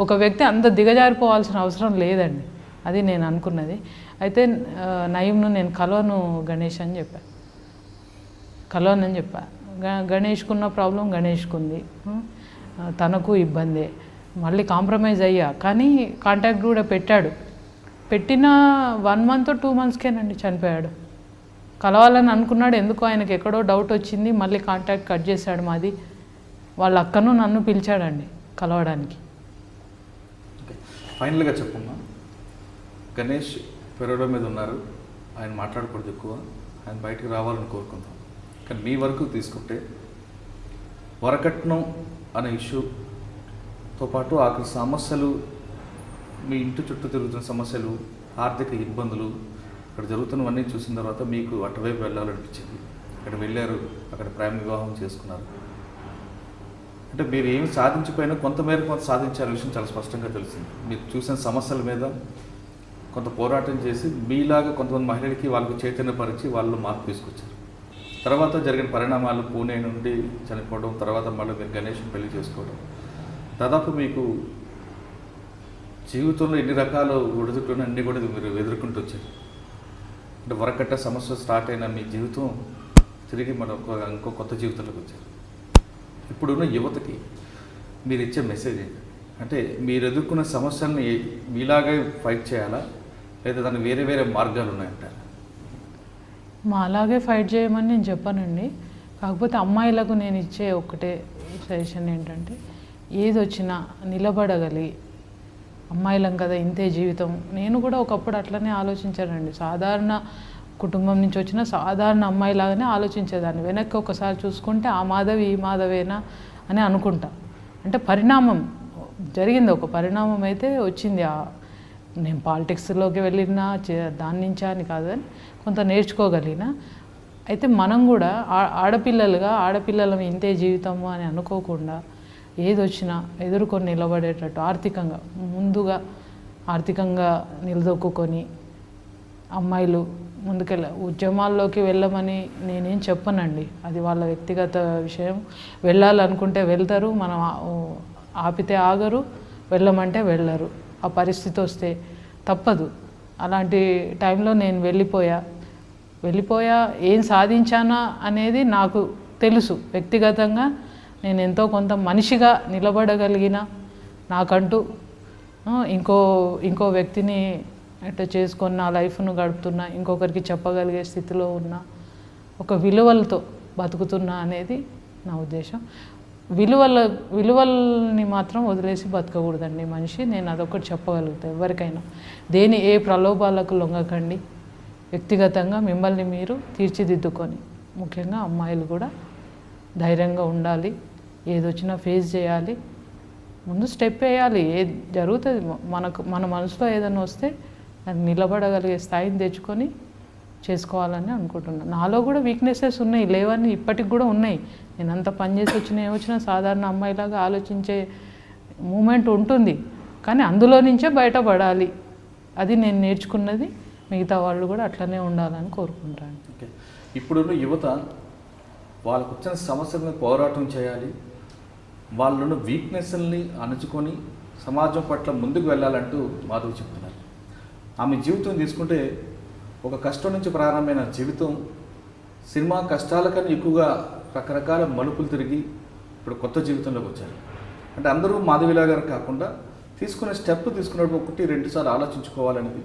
ఒక వ్యక్తి అంత దిగజారిపోవాల్సిన అవసరం లేదండి. అది నేను అనుకున్నది. అయితే నయీంను నేను కలవను గణేష్ అని చెప్పాను, కలవనని చెప్పా. గణేష్కున్న ప్రాబ్లం గణేష్కు ఉంది, తనకు ఇబ్బందే. మళ్ళీ కాంప్రమైజ్ అయ్యా, కానీ కాంటాక్ట్ కూడా పెట్టాడు. పెట్టిన 1 month 2 monthsకేనండి చనిపోయాడు. కలవాలని అనుకున్నాడు, ఎందుకో ఆయనకి ఎక్కడో డౌట్ వచ్చింది, మళ్ళీ కాంటాక్ట్ కట్ చేశాడు మాది. వాళ్ళ అక్కను నన్ను పిలిచాడండి కలవడానికి. ఫైనల్గా చెప్పమ్మా, గణేష్ పెరగడం మీద ఉన్నారు, ఆయన మాట్లాడకూడదు ఎక్కువ, ఆయన బయటకు రావాలని కోరుకుందాం. కానీ మీ వరకు తీసుకుంటే వరకట్నం అనే ఇష్యూతో పాటు ఆఖరి సమస్యలు, మీ ఇంటి చుట్టూ తిరుగుతున్న సమస్యలు, ఆర్థిక ఇబ్బందులు, అక్కడ జరుగుతున్నవన్నీ చూసిన తర్వాత మీకు అటువైపు వెళ్ళాలనిపించింది. అక్కడ వెళ్ళారు, అక్కడ ప్రేమ వివాహం చేసుకున్నారు. అంటే మీరు ఏమి సాధించిపోయినా కొంతమేర కొంత సాధించారు విషయం చాలా స్పష్టంగా తెలిసింది. మీరు చూసిన సమస్యల మీద కొంత పోరాటం చేసి మీలాగా కొంతమంది మహిళలకి వాళ్ళకు చైతన్యపరిచి వాళ్ళు మార్పు తీసుకొచ్చారు. తర్వాత జరిగిన పరిణామాలు, పూణే నుండి చనిపోవడం, తర్వాత మళ్ళీ మీరు గణేష్ని పెళ్లి చేసుకోవడం, దాదాపు మీకు జీవితంలో ఎన్ని రకాల ఒడిదుడుకులు అన్నీ కూడా మీరు ఎదుర్కొంటూ వచ్చారు. అంటే వరకట్ట సమస్య స్టార్ట్ అయిన మీ జీవితం తిరిగి ఇంకో కొత్త జీవితంలోకి వచ్చారు. ఇప్పుడున్న యువతకి మీరు ఇచ్చే మెసేజ్ ఏంటి? అంటే మీరు ఎదుర్కొన్న సమస్యల్ని మీలాగే ఫైట్ చేయాలా, లేదా దానికి వేరే వేరే మార్గాలు ఉన్నాయంటారా? మా అలాగే ఫైట్ చేయమని నేను చెప్పానండి. కాకపోతే అమ్మాయిలకు నేను ఇచ్చే ఒకటే సజెషన్ ఏంటంటే, ఏది వచ్చినా నిలబడగలి, అమ్మాయిలం కదా ఇంతే జీవితం. నేను కూడా ఒకప్పుడు అట్లనే ఆలోచించానండి. సాధారణ కుటుంబం నుంచి వచ్చిన సాధారణ అమ్మాయిలాగానే ఆలోచించేదాన్ని. వెనక్కి ఒకసారి చూసుకుంటే ఆ మాధవి ఈ మాధవేనా అని అనుకుంటా. అంటే పరిణామం జరిగింది, ఒక పరిణామం అయితే వచ్చింది. నేను పాలిటిక్స్లోకి వెళ్ళినా దాని నుంచా అని కాదని కొంత నేర్చుకోగలిగిన. అయితే మనం కూడా ఆడపిల్లలం ఇంతే జీవితము అని అనుకోకుండా ఏది వచ్చినా ఎదుర్కొని నిలబడేటట్టు ఆర్థికంగా నిలదొక్కుని అమ్మాయిలు ఉద్యమాల్లోకి వెళ్ళమని నేనేం చెప్పనండి. అది వాళ్ళ వ్యక్తిగత విషయం. వెళ్ళాలనుకుంటే వెళ్తారు, మనం ఆపితే ఆగరు, వెళ్ళమంటే వెళ్ళరు. ఆ పరిస్థితి వస్తే తప్పదు. అలాంటి టైంలో నేను వెళ్ళిపోయా ఏం సాధించానా అనేది నాకు తెలుసు. వ్యక్తిగతంగా నేను ఎంతో కొంత మనిషిగా నిలబడగలిగిన, నాకంటూ ఇంకో వ్యక్తిని అట్లా చేసుకొని నా లైఫ్ను గడుపుతున్నా, ఇంకొకరికి చెప్పగలిగే స్థితిలో ఉన్న, ఒక విలువలతో బతుకుతున్నా అనేది నా ఉద్దేశం. విలువల్ని మాత్రం వదిలేసి బతకకూడదండి మనిషి. నేను అదొకటి చెప్పగలుగుతాను ఎవరికైనా. ఏ ప్రలోభాలకు లొంగకండి. వ్యక్తిగతంగా మిమ్మల్ని మీరు తీర్చిదిద్దుకొని, ముఖ్యంగా అమ్మాయిలు కూడా ధైర్యంగా ఉండాలి. ఏదొచ్చినా ఫేస్ చేయాలి, ముందు స్టెప్ వేయాలి. ఏది జరుగుతుంది మన మనసులో ఏదైనా వస్తే దాన్ని నిలబడగలిగే స్థాయిని తెచ్చుకొని చేసుకోవాలని అనుకుంటున్నాను. నాలో కూడా వీక్నెసెస్ ఉన్నాయి, లేవని ఇప్పటికి కూడా ఉన్నాయి. నేను అంత పనిచేసి ఏమొచ్చినా సాధారణ అమ్మాయిలాగా ఆలోచించే మూమెంట్ ఉంటుంది. కానీ అందులో నుంచే బయటపడాలి. అది నేను నేర్చుకున్నది. మిగతా వాళ్ళు కూడా అట్లనే ఉండాలని కోరుకుంటాను. ఓకే, ఇప్పుడున్న యువత వాళ్ళకు వచ్చిన సమస్యల మీద పోరాటం చేయాలి, వాళ్ళను వీక్నెస్ని అణుచుకొని సమాజం పట్ల ముందుకు వెళ్ళాలంటూ మాధవి చెప్తున్నారు. ఆమె జీవితం తీసుకుంటే ఒక కష్టం నుంచి ప్రారంభమైన జీవితం సినిమా కష్టాల కన్నా ఎక్కువగా రకరకాల మలుపులు తిరిగి ఇప్పుడు కొత్త జీవితంలోకి వచ్చారు. అంటే అందరూ మాధవిలా గారు కాకుండా తీసుకునే స్టెప్ తీసుకున్నప్పుడు 1-2 సార్లు ఆలోచించుకోవాలనేది.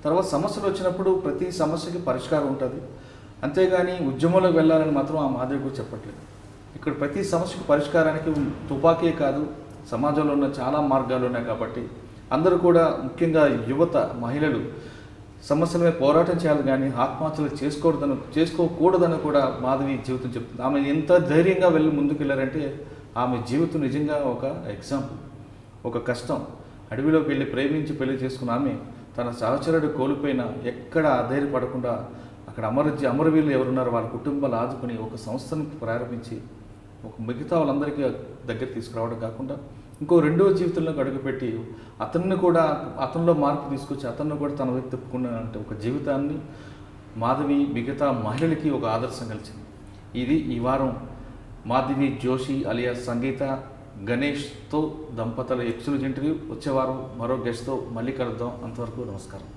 తర్వాత సమస్యలు వచ్చినప్పుడు ప్రతి సమస్యకి పరిష్కారం ఉంటుంది, అంతేగాని ఉద్యమంలోకి వెళ్ళాలని మాత్రం ఆ మాధవి కూడా చెప్పట్లేదు. ఇక్కడ ప్రతి సమస్యకు పరిష్కారానికి తుపాకీ కాదు, సమాజంలో ఉన్న చాలా మార్గాలు ఉన్నాయి. కాబట్టి అందరూ కూడా, ముఖ్యంగా యువత, మహిళలు సమస్యల మీద పోరాటం చేయాలి, కానీ ఆత్మహత్యలు చేసుకోకూడదని కూడా మాధవి జీవితం చెప్తుంది. ఆమె ఎంత ధైర్యంగా వెళ్ళి ముందుకు వెళ్ళారంటే ఆమె జీవితం నిజంగా ఒక ఎగ్జాంపుల్. ఒక కష్టం, అడవిలోకి వెళ్ళి ప్రేమించి పెళ్లి చేసుకున్న ఆమె తన సహచరుడు కోల్పోయినా ఎక్కడ అధైర్యపడకుండా అక్కడ అమరవీరులు ఎవరున్నారో వాళ్ళ కుటుంబాలు ఆదుకుని ఒక సంస్థను ప్రారంభించి ఒక మిగతా వాళ్ళందరికీ దగ్గర తీసుకురావడం కాకుండా ఇంకో రెండవ జీవితంలోకి అడుగుపెట్టి అతనిలో మార్పు తీసుకొచ్చి అతన్ని కూడా తన వైపు తిప్పుకున్న అంటే ఒక జీవితాన్ని మాధవి మిగతా మహిళలకి ఒక ఆదర్శం కలిసింది. ఇది ఈ వారం మాధవి జోషి అలియాస్ సంగీత గణేష్తో దంపతుల ఎక్స్క్లూజివ్ ఇంటర్వ్యూ. వచ్చే వారం మరో గెస్ట్తో మళ్ళీ కలుద్దాం. అంతవరకు నమస్కారం.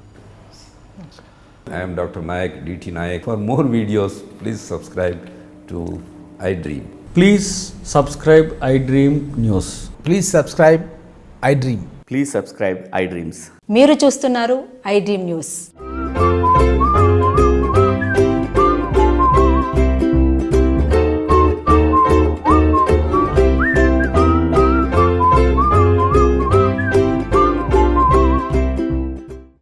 I am Dr. Nayak, DT Nayak. For more videos, please subscribe to iDream. Please subscribe iDream News. Please subscribe I dream. Please subscribe iDreams. మీరు చూస్తున్నారు ఐ డ్రీమ్ న్యూస్.